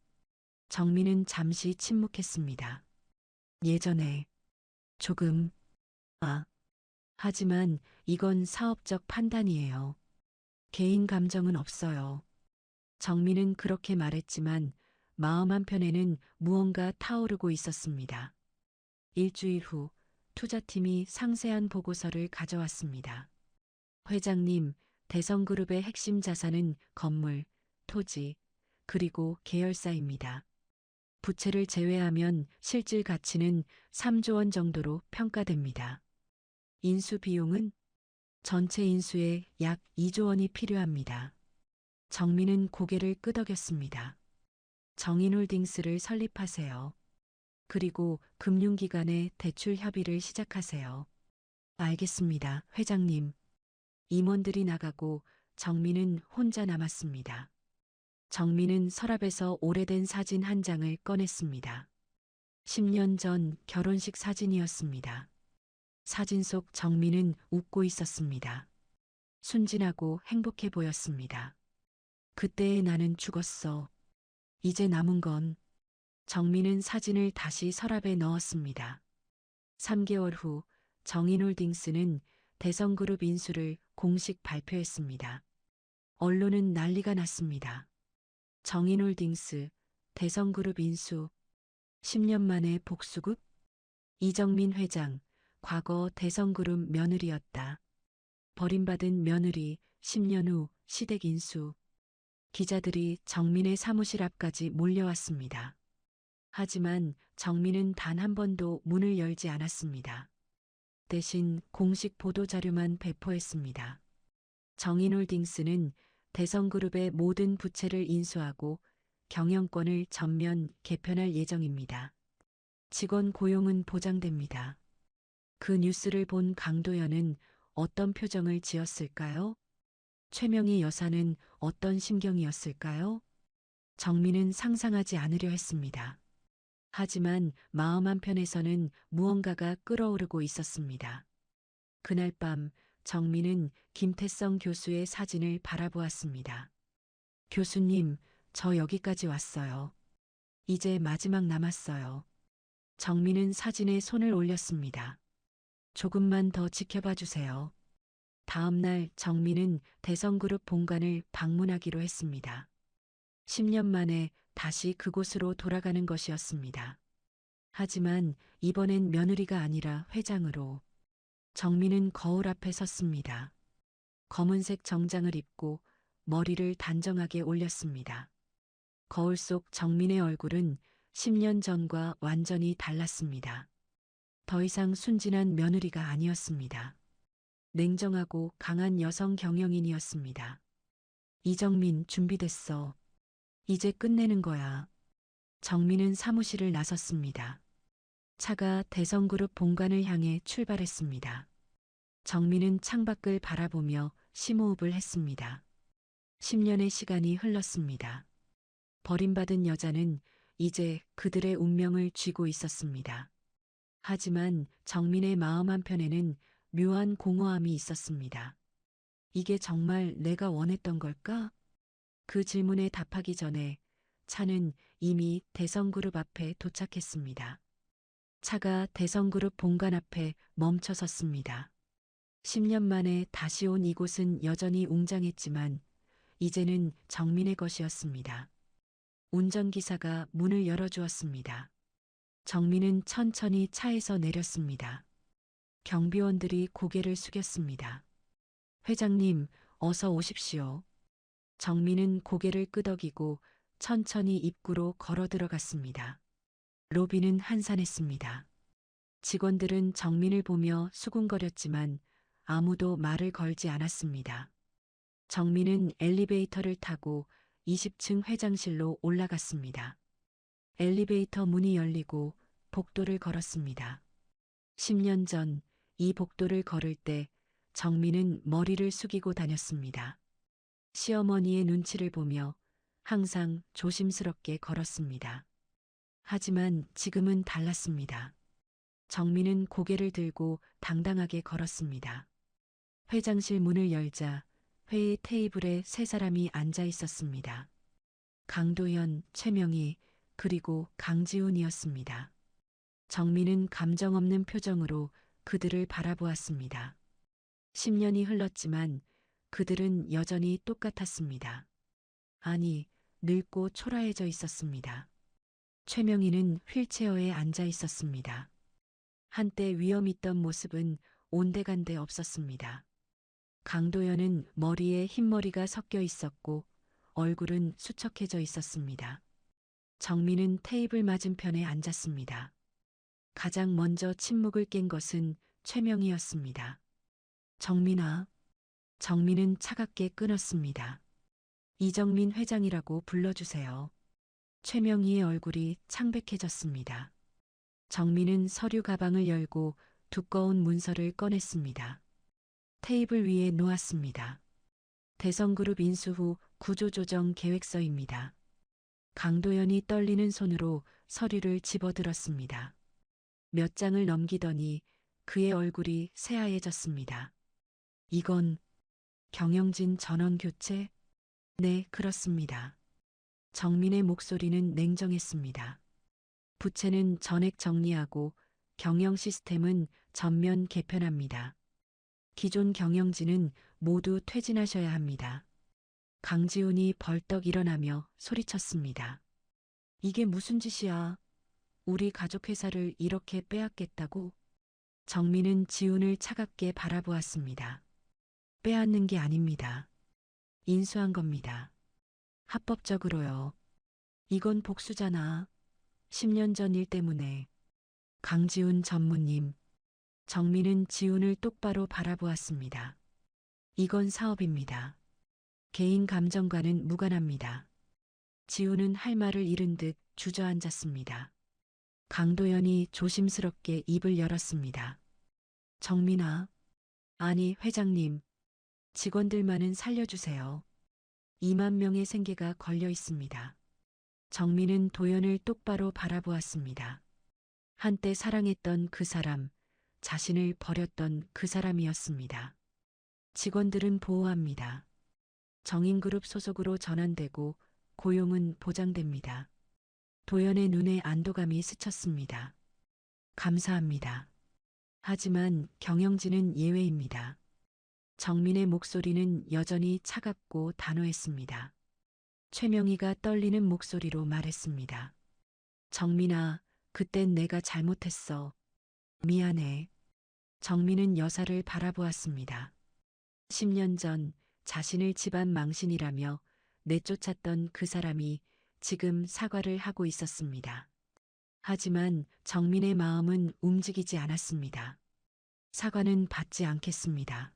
정민은 잠시 침묵했습니다. 예전에 조금, 하지만 이건 사업적 판단이에요. 개인 감정은 없어요. 정민은 그렇게 말했지만 마음 한편에는 무언가 타오르고 있었습니다. 일주일 후 투자팀이 상세한 보고서를 가져왔습니다. 회장님, 대성그룹의 핵심 자산은 건물, 토지, 그리고 계열사입니다. 부채를 제외하면 실질 가치는 3조 원 정도로 평가됩니다. 인수 비용은 전체 인수에 약 2조 원이 필요합니다. 정민은 고개를 끄덕였습니다. 정인홀딩스를 설립하세요. 그리고 금융기관에 대출 협의를 시작하세요. 알겠습니다, 회장님. 임원들이 나가고 정민은 혼자 남았습니다. 정민은 서랍에서 오래된 사진 한 장을 꺼냈습니다. 10년 전 결혼식 사진이었습니다. 사진 속 정민은 웃고 있었습니다. 순진하고 행복해 보였습니다. 그때의 나는 죽었어. 이제 남은 건. 정민은 사진을 다시 서랍에 넣었습니다. 3개월 후 정인홀딩스는 대성그룹 인수를 공식 발표했습니다. 언론은 난리가 났습니다. 정인홀딩스, 대성그룹 인수, 10년 만에 복수급? 이정민 회장, 과거 대성그룹 며느리였다. 버림받은 며느리, 10년 후 시댁 인수. 기자들이 정민의 사무실 앞까지 몰려왔습니다. 하지만 정민은 단 한 번도 문을 열지 않았습니다. 대신 공식 보도자료만 배포했습니다. 정인홀딩스는 대성그룹의 모든 부채를 인수하고 경영권을 전면 개편할 예정입니다. 직원 고용은 보장됩니다. 그 뉴스를 본 강도연은 어떤 표정을 지었을까요? 최명희 여사는 어떤 심경이었을까요? 정민은 상상하지 않으려 했습니다. 하지만 마음 한편에서는 무언가가 끓어오르고 있었습니다. 그날 밤 정민은 김태성 교수의 사진을 바라보았습니다. 교수님, 저 여기까지 왔어요. 이제 마지막 남았어요. 정민은 사진에 손을 올렸습니다. 조금만 더 지켜봐 주세요. 다음 날 정민은 대성그룹 본관을 방문하기로 했습니다. 10년 만에 다시 그곳으로 돌아가는 것이었습니다. 하지만 이번엔 며느리가 아니라 회장으로. 정민은 거울 앞에 섰습니다. 검은색 정장을 입고 머리를 단정하게 올렸습니다. 거울 속 정민의 얼굴은 10년 전과 완전히 달랐습니다. 더 이상 순진한 며느리가 아니었습니다. 냉정하고 강한 여성 경영인이었습니다. 이정민, 준비됐어. 이제 끝내는 거야. 정민은 사무실을 나섰습니다. 차가 대성그룹 본관을 향해 출발했습니다. 정민은 창밖을 바라보며 심호흡을 했습니다. 10년의 시간이 흘렀습니다. 버림받은 여자는 이제 그들의 운명을 쥐고 있었습니다. 하지만 정민의 마음 한편에는 묘한 공허함이 있었습니다. 이게 정말 내가 원했던 걸까? 그 질문에 답하기 전에 차는 이미 대성그룹 앞에 도착했습니다. 차가 대성그룹 본관 앞에 멈춰 섰습니다. 10년 만에 다시 온 이곳은 여전히 웅장했지만 이제는 정민의 것이었습니다. 운전기사가 문을 열어주었습니다. 정민은 천천히 차에서 내렸습니다. 경비원들이 고개를 숙였습니다. 회장님, 어서 오십시오. 정민은 고개를 끄덕이고 천천히 입구로 걸어 들어갔습니다. 로비는 한산했습니다. 직원들은 정민을 보며 수군거렸지만 아무도 말을 걸지 않았습니다. 정민은 엘리베이터를 타고 20층 회장실로 올라갔습니다. 엘리베이터 문이 열리고 복도를 걸었습니다. 10년 전 이 복도를 걸을 때 정민은 머리를 숙이고 다녔습니다. 시어머니의 눈치를 보며 항상 조심스럽게 걸었습니다. 하지만 지금은 달랐습니다. 정민은 고개를 들고 당당하게 걸었습니다. 회장실 문을 열자 회의 테이블에 세 사람이 앉아 있었습니다. 강도연, 최명희, 그리고 강지훈이었습니다. 정민은 감정 없는 표정으로 그들을 바라보았습니다. 10년이 흘렀지만 그들은 여전히 똑같았습니다. 아니, 늙고 초라해져 있었습니다. 최명희는 휠체어에 앉아 있었습니다. 한때 위험 있던 모습은 온데간데 없었습니다. 강도연은 머리에 흰머리가 섞여 있었고 얼굴은 수척해져 있었습니다. 정민은 테이블 맞은편에 앉았습니다. 가장 먼저 침묵을 깬 것은 최명희였습니다. 정민아. 정민은 차갑게 끊었습니다. 이정민 회장이라고 불러주세요. 최명희의 얼굴이 창백해졌습니다. 정민은 서류 가방을 열고 두꺼운 문서를 꺼냈습니다. 테이블 위에 놓았습니다. 대성그룹 인수 후 구조조정 계획서입니다. 강도연이 떨리는 손으로 서류를 집어들었습니다. 몇 장을 넘기더니 그의 얼굴이 새하얘졌습니다. 이건 경영진 전원 교체? 네, 그렇습니다. 정민의 목소리는 냉정했습니다. 부채는 전액 정리하고 경영 시스템은 전면 개편합니다. 기존 경영진은 모두 퇴진하셔야 합니다. 강지훈이 벌떡 일어나며 소리쳤습니다. 이게 무슨 짓이야? 우리 가족 회사를 이렇게 빼앗겠다고? 정민은 지훈을 차갑게 바라보았습니다. 빼앗는 게 아닙니다. 인수한 겁니다. 합법적으로요. 이건 복수잖아. 10년 전 일 때문에. 강지훈 전무님. 정민은 지훈을 똑바로 바라보았습니다. 이건 사업입니다. 개인 감정과는 무관합니다. 지훈은 할 말을 잃은 듯 주저앉았습니다. 강도연이 조심스럽게 입을 열었습니다. 정민아. 아니, 회장님. 직원들만은 살려주세요. 2만 명의 생계가 걸려 있습니다. 정민은 도연을 똑바로 바라보았습니다. 한때 사랑했던 그 사람, 자신을 버렸던 그 사람이었습니다. 직원들은 보호합니다. 정인그룹 소속으로 전환되고 고용은 보장됩니다. 도연의 눈에 안도감이 스쳤습니다. 감사합니다. 하지만 경영진은 예외입니다. 정민의 목소리는 여전히 차갑고 단호했습니다. 최명희가 떨리는 목소리로 말했습니다. 정민아, 그땐 내가 잘못했어. 미안해. 정민은 여사를 바라보았습니다. 10년 전 자신을 집안 망신이라며 내쫓았던 그 사람이 지금 사과를 하고 있었습니다. 하지만 정민의 마음은 움직이지 않았습니다. 사과는 받지 않겠습니다.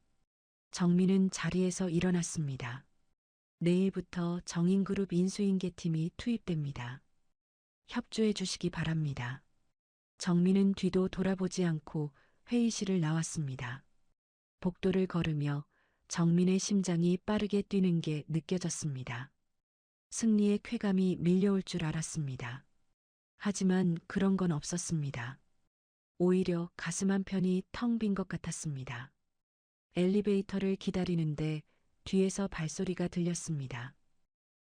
정민은 자리에서 일어났습니다. 내일부터 정인그룹 인수인계팀이 투입됩니다. 협조해 주시기 바랍니다. 정민은 뒤도 돌아보지 않고 회의실을 나왔습니다. 복도를 걸으며 정민의 심장이 빠르게 뛰는 게 느껴졌습니다. 승리의 쾌감이 밀려올 줄 알았습니다. 하지만 그런 건 없었습니다. 오히려 가슴 한편이 텅 빈 것 같았습니다. 엘리베이터를 기다리는데 뒤에서 발소리가 들렸습니다.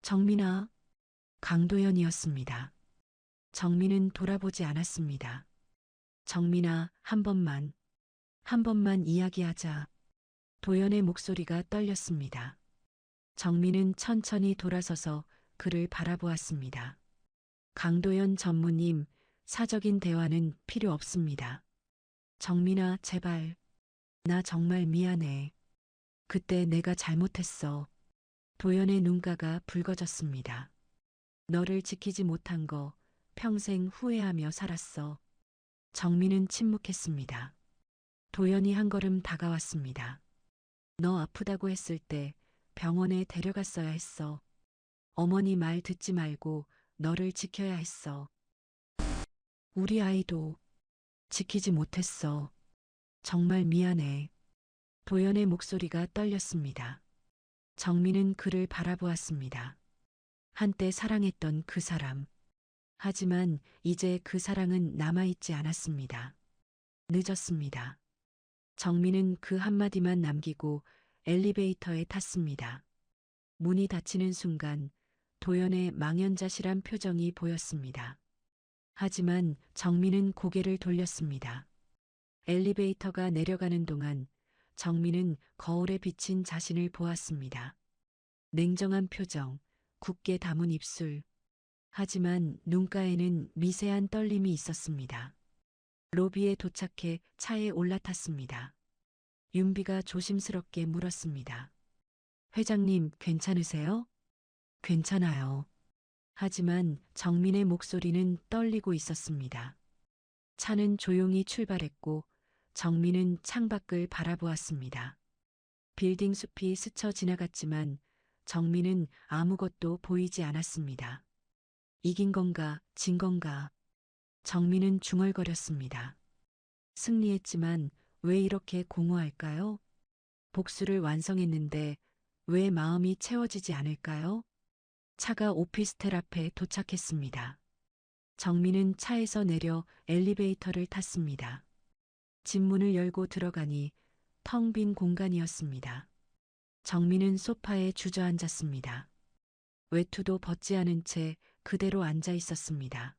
정민아. 강도연이었습니다. 정민은 돌아보지 않았습니다. 정민아, 한 번만 이야기하자. 도연의 목소리가 떨렸습니다. 정민은 천천히 돌아서서 그를 바라보았습니다. 강도연 전무님, 사적인 대화는 필요 없습니다. 정민아, 제발. 나 정말 미안해. 그때 내가 잘못했어. 도연의 눈가가 붉어졌습니다. 너를 지키지 못한 거 평생 후회하며 살았어. 정민은 침묵했습니다. 도연이 한 걸음 다가왔습니다. 너 아프다고 했을 때 병원에 데려갔어야 했어. 어머니 말 듣지 말고 너를 지켜야 했어. 우리 아이도 지키지 못했어. 정말 미안해. 도연의 목소리가 떨렸습니다. 정민은 그를 바라보았습니다. 한때 사랑했던 그 사람. 하지만 이제 그 사랑은 남아있지 않았습니다. 늦었습니다. 정민은 그 한마디만 남기고 엘리베이터에 탔습니다. 문이 닫히는 순간 도연의 망연자실한 표정이 보였습니다. 하지만 정민은 고개를 돌렸습니다. 엘리베이터가 내려가는 동안 정민은 거울에 비친 자신을 보았습니다. 냉정한 표정, 굳게 담은 입술. 하지만 눈가에는 미세한 떨림이 있었습니다. 로비에 도착해 차에 올라탔습니다. 윤비가 조심스럽게 물었습니다. 회장님, 괜찮으세요? 괜찮아요. 하지만 정민의 목소리는 떨리고 있었습니다. 차는 조용히 출발했고 정민은 창밖을 바라보았습니다. 빌딩 숲이 스쳐 지나갔지만 정민은 아무것도 보이지 않았습니다. 이긴 건가, 진 건가. 정민은 중얼거렸습니다. 승리했지만 왜 이렇게 공허할까요? 복수를 완성했는데 왜 마음이 채워지지 않을까요? 차가 오피스텔 앞에 도착했습니다. 정민은 차에서 내려 엘리베이터를 탔습니다. 집 문을 열고 들어가니 텅 빈 공간이었습니다. 정민은 소파에 주저앉았습니다. 외투도 벗지 않은 채 그대로 앉아 있었습니다.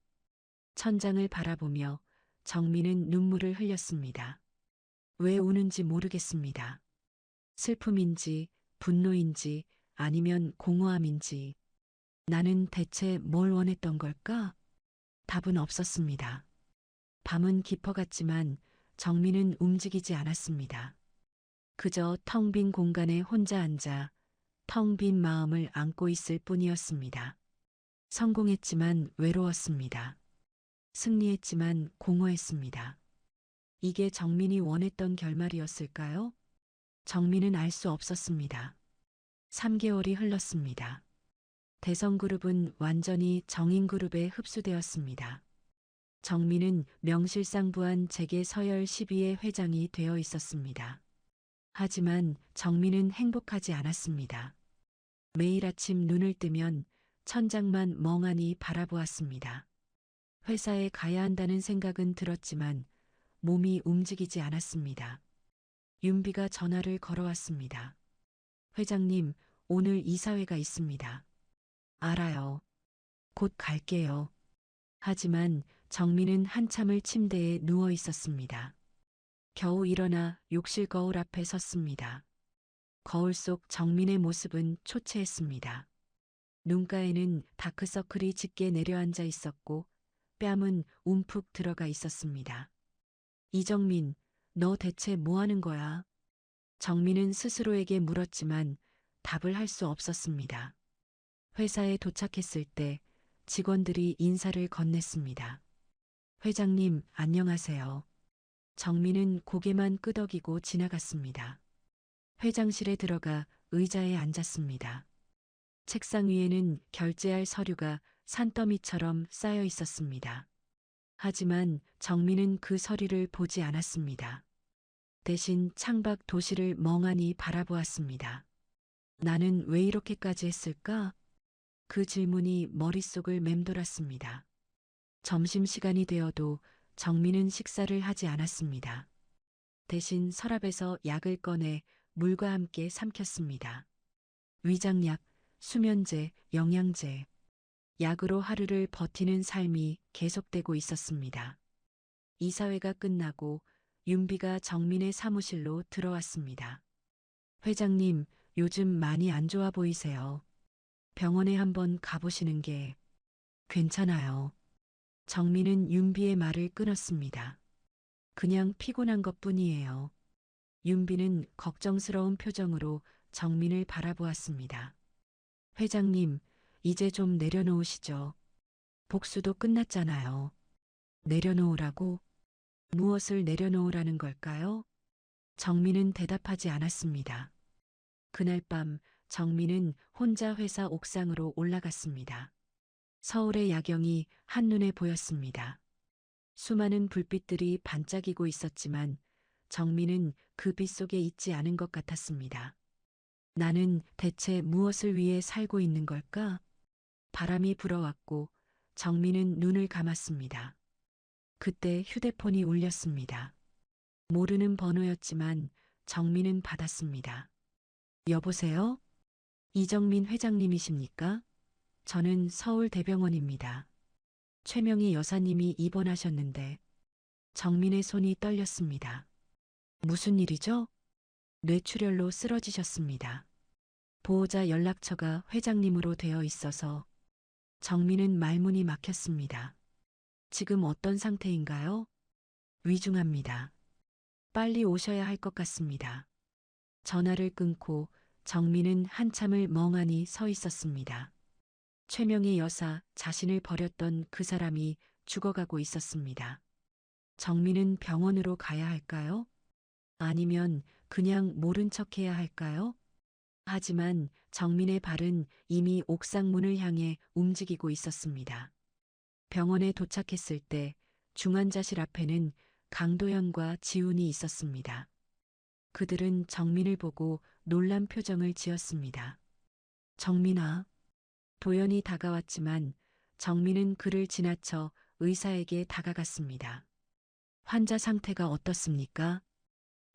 천장을 바라보며 정민은 눈물을 흘렸습니다. 왜 우는지 모르겠습니다. 슬픔인지 분노인지 아니면 공허함인지 나는 대체 뭘 원했던 걸까? 답은 없었습니다. 밤은 깊어갔지만 정민은 움직이지 않았습니다. 그저 텅 빈 공간에 혼자 앉아 텅 빈 마음을 안고 있을 뿐이었습니다. 성공했지만 외로웠습니다. 승리했지만 공허했습니다. 이게 정민이 원했던 결말이었을까요? 정민은 알 수 없었습니다. 3개월이 흘렀습니다. 대성그룹은 완전히 정인그룹에 흡수되었습니다. 정민은 명실상부한 재계 서열 12의 회장이 되어 있었습니다. 하지만 정민은 행복하지 않았습니다. 매일 아침 눈을 뜨면 천장만 멍하니 바라보았습니다. 회사에 가야 한다는 생각은 들었지만 몸이 움직이지 않았습니다. 윤비가 전화를 걸어왔습니다. 회장님, 오늘 이사회가 있습니다. 알아요. 곧 갈게요. 하지만 정민은 한참을 침대에 누워 있었습니다. 겨우 일어나 욕실 거울 앞에 섰습니다. 거울 속 정민의 모습은 초췌했습니다. 눈가에는 다크서클이 짙게 내려앉아 있었고 뺨은 움푹 들어가 있었습니다. 이정민, 너 대체 뭐 하는 거야? 정민은 스스로에게 물었지만 답을 할 수 없었습니다. 회사에 도착했을 때 직원들이 인사를 건넸습니다. 회장님, 안녕하세요. 정민은 고개만 끄덕이고 지나갔습니다. 회장실에 들어가 의자에 앉았습니다. 책상 위에는 결제할 서류가 산더미처럼 쌓여 있었습니다. 하지만 정민은 그 서류를 보지 않았습니다. 대신 창밖 도시를 멍하니 바라보았습니다. 나는 왜 이렇게까지 했을까? 그 질문이 머릿속을 맴돌았습니다. 점심시간이 되어도 정민은 식사를 하지 않았습니다. 대신 서랍에서 약을 꺼내 물과 함께 삼켰습니다. 위장약, 수면제, 영양제. 약으로 하루를 버티는 삶이 계속되고 있었습니다. 이사회가 끝나고 윤비가 정민의 사무실로 들어왔습니다. 회장님, 요즘 많이 안 좋아 보이세요. 병원에 한번 가보시는 게 괜찮아요. 정민은 윤비의 말을 끊었습니다. 그냥 피곤한 것뿐이에요. 윤비는 걱정스러운 표정으로 정민을 바라보았습니다. 회장님, 이제 좀 내려놓으시죠. 복수도 끝났잖아요. 내려놓으라고? 무엇을 내려놓으라는 걸까요? 정민은 대답하지 않았습니다. 그날 밤 정민은 혼자 회사 옥상으로 올라갔습니다. 서울의 야경이 한눈에 보였습니다. 수많은 불빛들이 반짝이고 있었지만 정민은 그 빛 속에 있지 않은 것 같았습니다. 나는 대체 무엇을 위해 살고 있는 걸까? 바람이 불어왔고 정민은 눈을 감았습니다. 그때 휴대폰이 울렸습니다. 모르는 번호였지만 정민은 받았습니다. 여보세요? 이정민 회장님이십니까? 저는 서울대병원입니다. 최명희 여사님이 입원하셨는데 정민의 손이 떨렸습니다. 무슨 일이죠? 뇌출혈로 쓰러지셨습니다. 보호자 연락처가 회장님으로 되어 있어서 정민은 말문이 막혔습니다. 지금 어떤 상태인가요? 위중합니다. 빨리 오셔야 할 것 같습니다. 전화를 끊고 정민은 한참을 멍하니 서 있었습니다. 최명희 여사, 자신을 버렸던 그 사람이 죽어가고 있었습니다. 정민은 병원으로 가야 할까요? 아니면 그냥 모른 척 해야 할까요? 하지만 정민의 발은 이미 옥상 문을 향해 움직이고 있었습니다. 병원에 도착했을 때 중환자실 앞에는 강도현과 지훈이 있었습니다. 그들은 정민을 보고 놀란 표정을 지었습니다. 정민아. 도연이 다가왔지만 정민은 그를 지나쳐 의사에게 다가갔습니다. 환자 상태가 어떻습니까?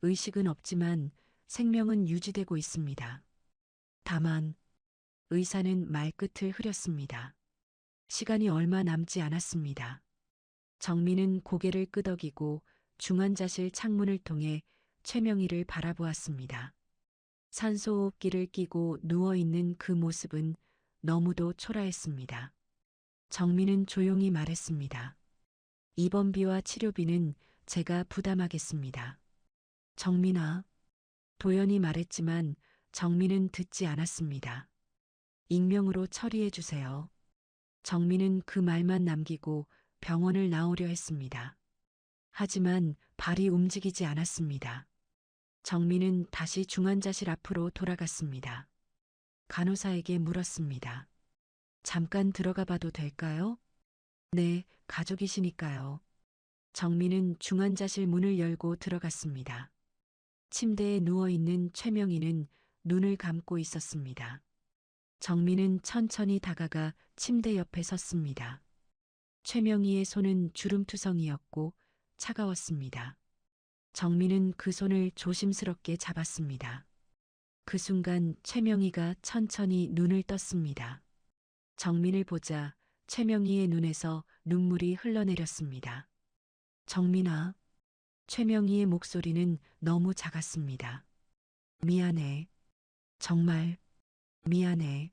의식은 없지만 생명은 유지되고 있습니다. 다만 의사는 말끝을 흐렸습니다. 시간이 얼마 남지 않았습니다. 정민은 고개를 끄덕이고 중환자실 창문을 통해 최명희를 바라보았습니다. 산소호흡기를 끼고 누워있는 그 모습은 너무도 초라했습니다. 정민은 조용히 말했습니다. 입원비와 치료비는 제가 부담하겠습니다. 정민아. 도연이 말했지만 정민은 듣지 않았습니다. 익명으로 처리해 주세요. 정민은 그 말만 남기고 병원을 나오려 했습니다. 하지만 발이 움직이지 않았습니다. 정민은 다시 중환자실 앞으로 돌아갔습니다. 간호사에게 물었습니다. 잠깐 들어가 봐도 될까요? 네, 가족이시니까요. 정민은 중환자실 문을 열고 들어갔습니다. 침대에 누워있는 최명희는 눈을 감고 있었습니다. 정민은 천천히 다가가 침대 옆에 섰습니다. 최명희의 손은 주름투성이었고 차가웠습니다. 정민은 그 손을 조심스럽게 잡았습니다. 그 순간 최명희가 천천히 눈을 떴습니다. 정민을 보자 최명희의 눈에서 눈물이 흘러내렸습니다. 정민아. 최명희의 목소리는 너무 작았습니다. 미안해. 정말 미안해.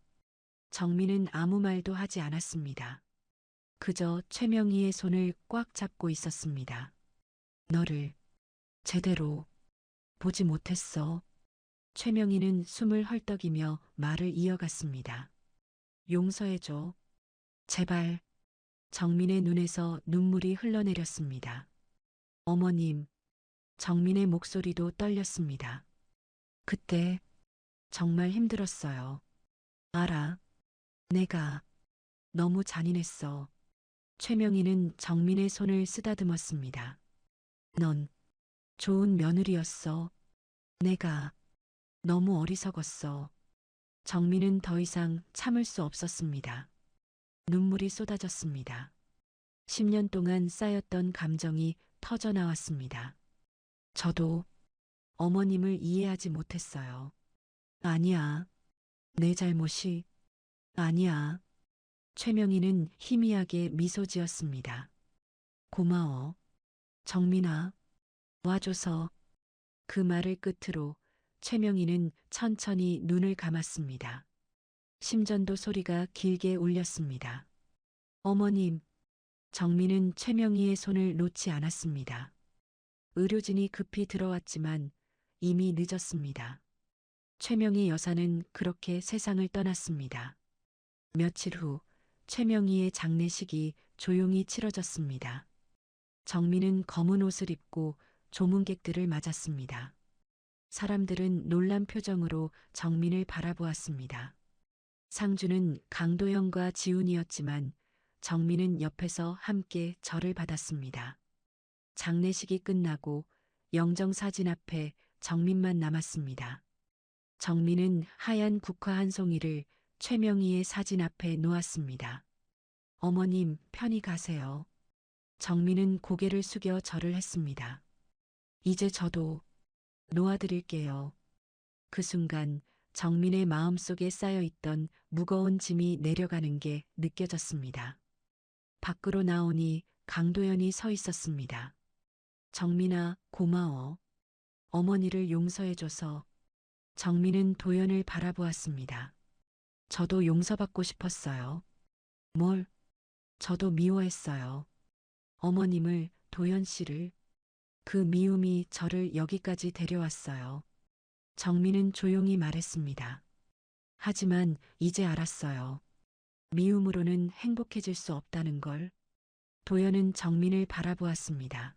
정민은 아무 말도 하지 않았습니다. 그저 최명희의 손을 꽉 잡고 있었습니다. 너를 제대로 보지 못했어. 최명희는 숨을 헐떡이며 말을 이어갔습니다. 용서해줘. 제발. 정민의 눈에서 눈물이 흘러내렸습니다. 어머님. 정민의 목소리도 떨렸습니다. 그때 정말 힘들었어요. 알아. 내가 너무 잔인했어. 최명희는 정민의 손을 쓰다듬었습니다. 넌 좋은 며느리였어. 내가 너무 어리석었어. 정민은 더 이상 참을 수 없었습니다. 눈물이 쏟아졌습니다. 10년 동안 쌓였던 감정이 터져 나왔습니다. 저도 어머님을 이해하지 못했어요. 아니야. 내 잘못이 아니야. 최명희는 희미하게 미소 지었습니다. 고마워. 정민아. 와줘서. 그 말을 끝으로 최명희는 천천히 눈을 감았습니다. 심전도 소리가 길게 울렸습니다. 어머님. 정민은 최명희의 손을 놓지 않았습니다. 의료진이 급히 들어왔지만 이미 늦었습니다. 최명희 여사는 그렇게 세상을 떠났습니다. 며칠 후 최명희의 장례식이 조용히 치러졌습니다. 정민은 검은 옷을 입고 조문객들을 맞았습니다. 사람들은 놀란 표정으로 정민을 바라보았습니다. 상주는 강도영과 지훈이었지만 정민은 옆에서 함께 절을 받았습니다. 장례식이 끝나고 영정사진 앞에 정민만 남았습니다. 정민은 하얀 국화 한 송이를 최명희의 사진 앞에 놓았습니다. 어머님, 편히 가세요. 정민은 고개를 숙여 절을 했습니다. 이제 저도 놓아드릴게요. 그 순간 정민의 마음속에 쌓여있던 무거운 짐이 내려가는 게 느껴졌습니다. 밖으로 나오니 강도연이 서 있었습니다. 정민아, 고마워. 어머니를 용서해줘서. 정민은 도연을 바라보았습니다. 저도 용서받고 싶었어요. 뭘? 저도 미워했어요. 어머님을, 도연 씨를. 그 미움이 저를 여기까지 데려왔어요. 정민은 조용히 말했습니다. 하지만 이제 알았어요. 미움으로는 행복해질 수 없다는 걸. 도연은 정민을 바라보았습니다.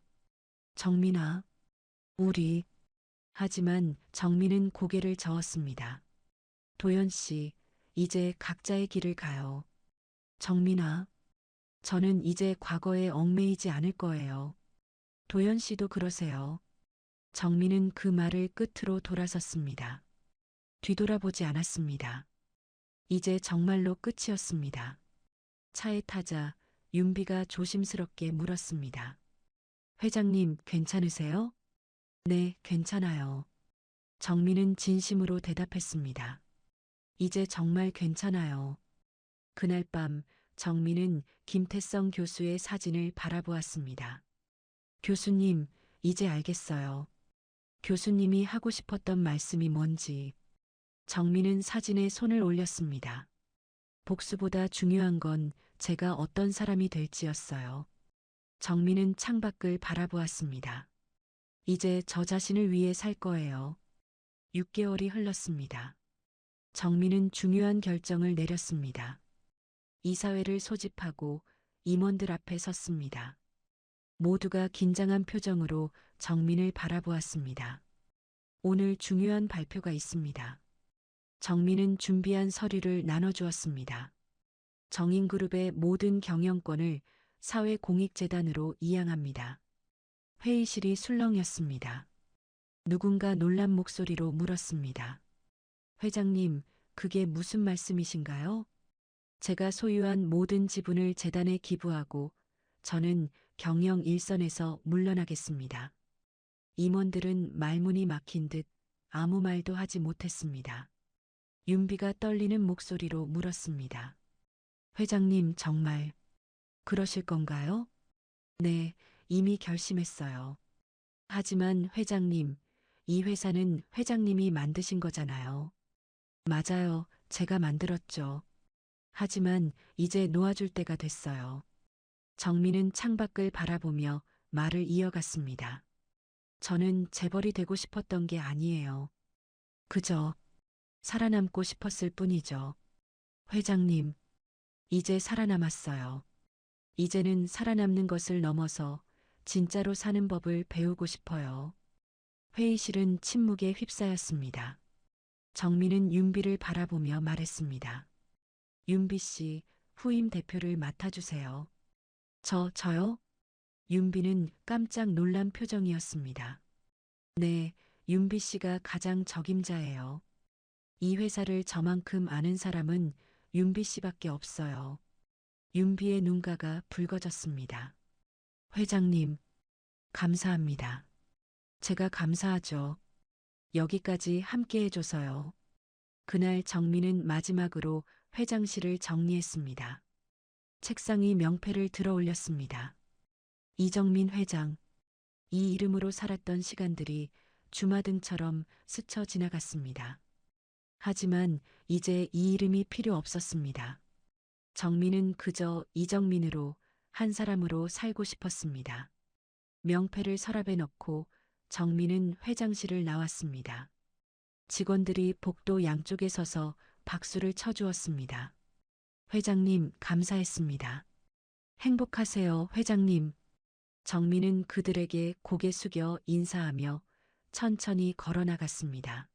정민아, 우리. 하지만 정민은 고개를 저었습니다. 도연 씨, 이제 각자의 길을 가요. 정민아, 저는 이제 과거에 얽매이지 않을 거예요. 도연 씨도 그러세요. 정민은 그 말을 끝으로 돌아섰습니다. 뒤돌아보지 않았습니다. 이제 정말로 끝이었습니다. 차에 타자 윤비가 조심스럽게 물었습니다. 회장님, 괜찮으세요? 네, 괜찮아요. 정민은 진심으로 대답했습니다. 이제 정말 괜찮아요. 그날 밤 정민은 김태성 교수의 사진을 바라보았습니다. 교수님, 이제 알겠어요. 교수님이 하고 싶었던 말씀이 뭔지. 정민은 사진에 손을 올렸습니다. 복수보다 중요한 건 제가 어떤 사람이 될지였어요. 정민은 창밖을 바라보았습니다. 이제 저 자신을 위해 살 거예요. 6개월이 흘렀습니다. 정민은 중요한 결정을 내렸습니다. 이사회를 소집하고 임원들 앞에 섰습니다. 모두가 긴장한 표정으로 정민을 바라보았습니다. 오늘 중요한 발표가 있습니다. 정민은 준비한 서류를 나눠주었습니다. 정인그룹의 모든 경영권을 사회공익재단으로 이양합니다. 회의실이 술렁였습니다. 누군가 놀란 목소리로 물었습니다. 회장님, 그게 무슨 말씀이신가요? 제가 소유한 모든 지분을 재단에 기부하고 저는 경영 일선에서 물러나겠습니다. 임원들은 말문이 막힌 듯 아무 말도 하지 못했습니다. 윤비가 떨리는 목소리로 물었습니다. 회장님, 정말 그러실 건가요? 네, 이미 결심했어요. 하지만 회장님, 이 회사는 회장님이 만드신 거잖아요. 맞아요, 제가 만들었죠. 하지만 이제 놓아줄 때가 됐어요. 정민은 창밖을 바라보며 말을 이어갔습니다. 저는 재벌이 되고 싶었던 게 아니에요. 그저 살아남고 싶었을 뿐이죠. 회장님, 이제 살아남았어요. 이제는 살아남는 것을 넘어서 진짜로 사는 법을 배우고 싶어요. 회의실은 침묵에 휩싸였습니다. 정민은 윤비를 바라보며 말했습니다. 윤비 씨, 후임 대표를 맡아주세요. 저요? 윤비는 깜짝 놀란 표정이었습니다. 네, 윤비 씨가 가장 적임자예요. 이 회사를 저만큼 아는 사람은 윤비 씨밖에 없어요. 윤비의 눈가가 붉어졌습니다. 회장님, 감사합니다. 제가 감사하죠. 여기까지 함께 해줘서요. 그날 정민은 마지막으로 회장실을 정리했습니다. 책상이 명패를 들어 올렸습니다. 이정민 회장. 이 이름으로 살았던 시간들이 주마등처럼 스쳐 지나갔습니다. 하지만 이제 이 이름이 필요 없었습니다. 정민은 그저 이정민으로 한 사람으로 살고 싶었습니다. 명패를 서랍에 넣고 정민은 회장실을 나왔습니다. 직원들이 복도 양쪽에 서서 박수를 쳐주었습니다. 회장님, 감사했습니다. 행복하세요, 회장님. 정민은 그들에게 고개 숙여 인사하며 천천히 걸어 나갔습니다.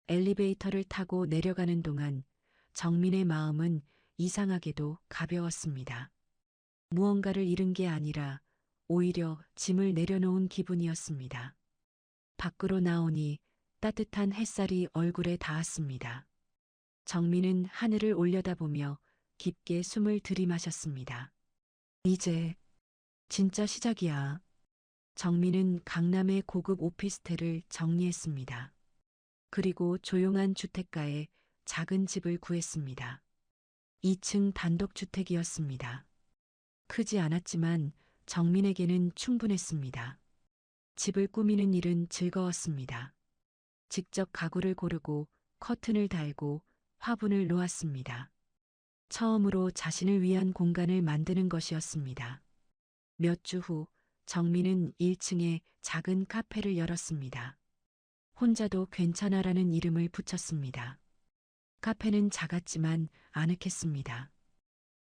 엘리베이터를 타고 내려가는 동안 정민의 마음은 이상하게도 가벼웠습니다. 무언가를 잃은 게 아니라 오히려 짐을 내려놓은 기분이었습니다. 밖으로 나오니 따뜻한 햇살이 얼굴에 닿았습니다. 정민은 하늘을 올려다보며 깊게 숨을 들이마셨습니다. 이제 진짜 시작이야. 정민은 강남의 고급 오피스텔을 정리했습니다. 그리고 조용한 주택가에 작은 집을 구했습니다. 2층 단독주택이었습니다. 크지 않았지만 정민에게는 충분했습니다. 집을 꾸미는 일은 즐거웠습니다. 직접 가구를 고르고 커튼을 달고 화분을 놓았습니다. 처음으로 자신을 위한 공간을 만드는 것이었습니다. 몇 주 후 정민은 1층에 작은 카페를 열었습니다. 혼자도 괜찮아라는 이름을 붙였습니다. 카페는 작았지만 아늑했습니다.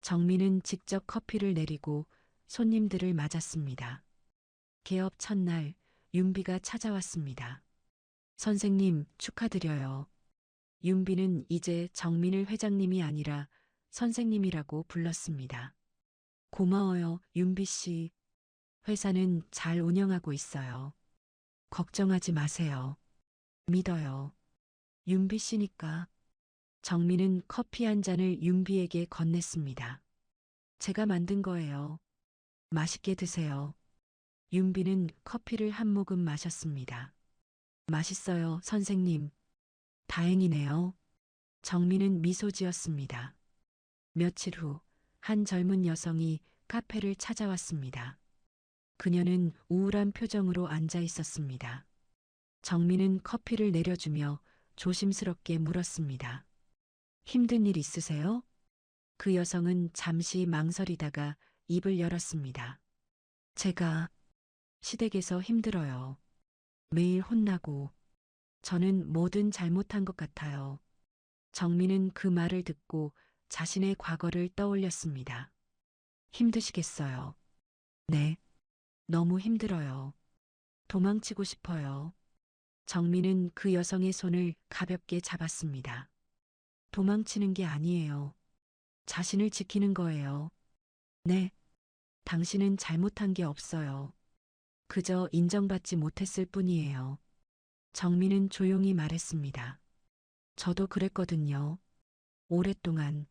정민은 직접 커피를 내리고 손님들을 맞았습니다. 개업 첫날 윤비가 찾아왔습니다. 선생님, 축하드려요. 윤비는 이제 정민을 회장님이 아니라 선생님이라고 불렀습니다. 고마워요, 윤비 씨. 회사는 잘 운영하고 있어요. 걱정하지 마세요. 믿어요. 윤비 씨니까. 정민은 커피 한 잔을 윤비에게 건넸습니다. 제가 만든 거예요. 맛있게 드세요. 윤비는 커피를 한 모금 마셨습니다. 맛있어요, 선생님. 다행이네요. 정민은 미소 지었습니다. 며칠 후, 한 젊은 여성이 카페를 찾아왔습니다. 그녀는 우울한 표정으로 앉아 있었습니다. 정민은 커피를 내려주며 조심스럽게 물었습니다. 힘든 일 있으세요? 그 여성은 잠시 망설이다가 입을 열었습니다. 제가 시댁에서 힘들어요. 매일 혼나고 저는 뭐든 잘못한 것 같아요. 정민은 그 말을 듣고 자신의 과거를 떠올렸습니다. 힘드시겠어요? 네, 너무 힘들어요. 도망치고 싶어요. 정민은 그 여성의 손을 가볍게 잡았습니다. 도망치는 게 아니에요. 자신을 지키는 거예요. 네, 당신은 잘못한 게 없어요. 그저 인정받지 못했을 뿐이에요. 정민은 조용히 말했습니다. 저도 그랬거든요. 오랫동안.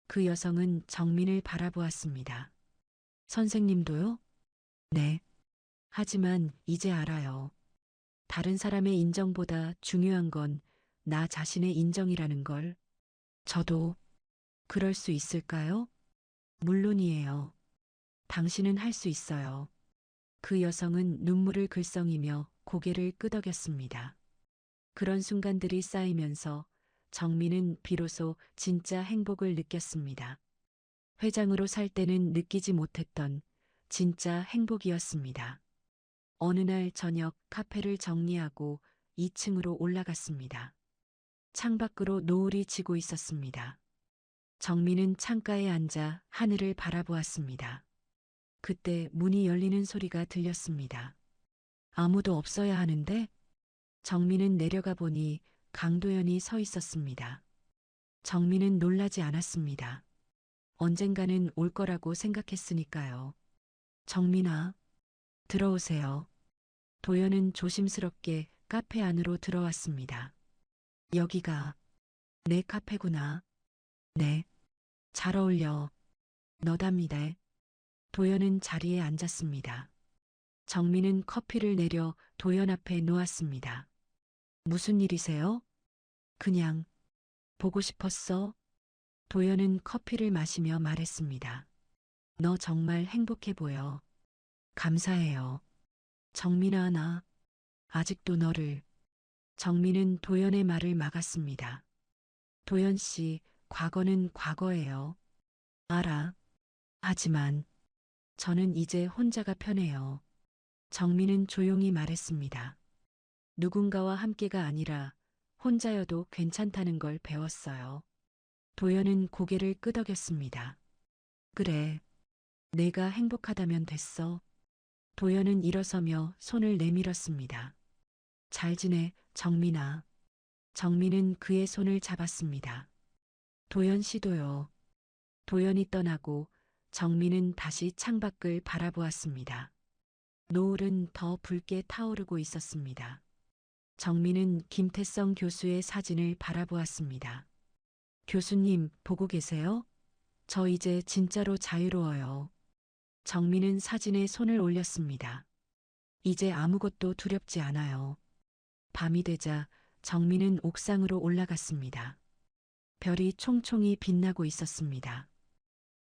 그 여성은 정민을 바라보았습니다. 선생님도요? 네. 하지만 이제 알아요. 다른 사람의 인정보다 중요한 건 나 자신의 인정이라는 걸. 저도 그럴 수 있을까요? 물론이에요. 당신은 할 수 있어요. 그 여성은 눈물을 글썽이며 고개를 끄덕였습니다. 그런 순간들이 쌓이면서 정민은 비로소 진짜 행복을 느꼈습니다. 회장으로 살 때는 느끼지 못했던 진짜 행복이었습니다. 어느 날 저녁 카페를 정리하고 2층으로 올라갔습니다. 창밖으로 노을이 지고 있었습니다. 정민은 창가에 앉아 하늘을 바라보았습니다. 그때 문이 열리는 소리가 들렸습니다. 아무도 없어야 하는데? 정민은 내려가 보니 강도연이 서 있었습니다. 정민은 놀라지 않았습니다. 언젠가는 올 거라고 생각했으니까요. 정민아, 들어오세요. 도연은 조심스럽게 카페 안으로 들어왔습니다. 여기가 내 카페구나. 네, 잘 어울려. 너답니다. 도연은 자리에 앉았습니다. 정민은 커피를 내려 도연 앞에 놓았습니다. 무슨 일이세요? 그냥 보고 싶었어. 도연은 커피를 마시며 말했습니다. 너 정말 행복해 보여. 감사해요. 정민아, 나 아직도 너를. 정민은 도연의 말을 막았습니다. 도연 씨, 과거는 과거예요. 알아. 하지만 저는 이제 혼자가 편해요. 정민은 조용히 말했습니다. 누군가와 함께가 아니라 혼자여도 괜찮다는 걸 배웠어요. 도연은 고개를 끄덕였습니다. 그래, 내가 행복하다면 됐어. 도연은 일어서며 손을 내밀었습니다. 잘 지내, 정민아. 정민은 그의 손을 잡았습니다. 도연 씨도요. 도연이 떠나고 정민은 다시 창밖을 바라보았습니다. 노을은 더 붉게 타오르고 있었습니다. 정민은 김태성 교수의 사진을 바라보았습니다. 교수님, 보고 계세요? 저 이제 진짜로 자유로워요. 정민은 사진에 손을 올렸습니다. 이제 아무것도 두렵지 않아요. 밤이 되자 정민은 옥상으로 올라갔습니다. 별이 총총히 빛나고 있었습니다.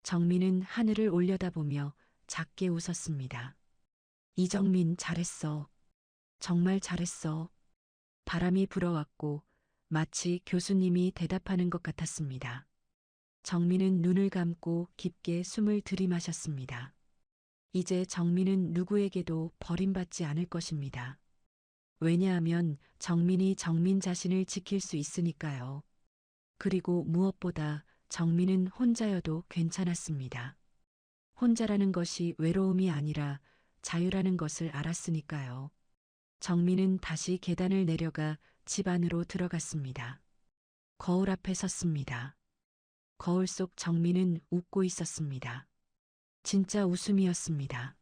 정민은 하늘을 올려다보며 작게 웃었습니다. 이정민, 잘했어. 정말 잘했어. 바람이 불어왔고 마치 교수님이 대답하는 것 같았습니다. 정민은 눈을 감고 깊게 숨을 들이마셨습니다. 이제 정민은 누구에게도 버림받지 않을 것입니다. 왜냐하면 정민이 정민 자신을 지킬 수 있으니까요. 그리고 무엇보다 정민은 혼자여도 괜찮았습니다. 혼자라는 것이 외로움이 아니라 자유라는 것을 알았으니까요. 정민은 다시 계단을 내려가 집 안으로 들어갔습니다. 거울 앞에 섰습니다. 거울 속 정민은 웃고 있었습니다. 진짜 웃음이었습니다.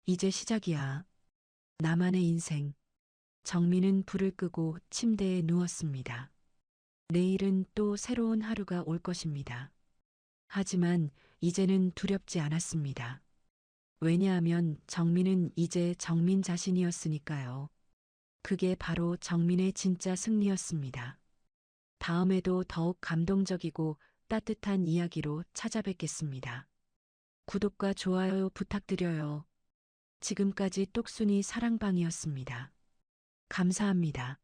이제 시작이야. 나만의 인생. 정민은 불을 끄고 침대에 누웠습니다. 내일은 또 새로운 하루가 올 것입니다. 하지만 이제는 두렵지 않았습니다. 왜냐하면 정민은 이제 정민 자신이었으니까요. 그게 바로 정민의 진짜 승리였습니다. 다음에도 더욱 감동적이고 따뜻한 이야기로 찾아뵙겠습니다. 구독과 좋아요 부탁드려요. 지금까지 똑순이 사랑방이었습니다. 감사합니다.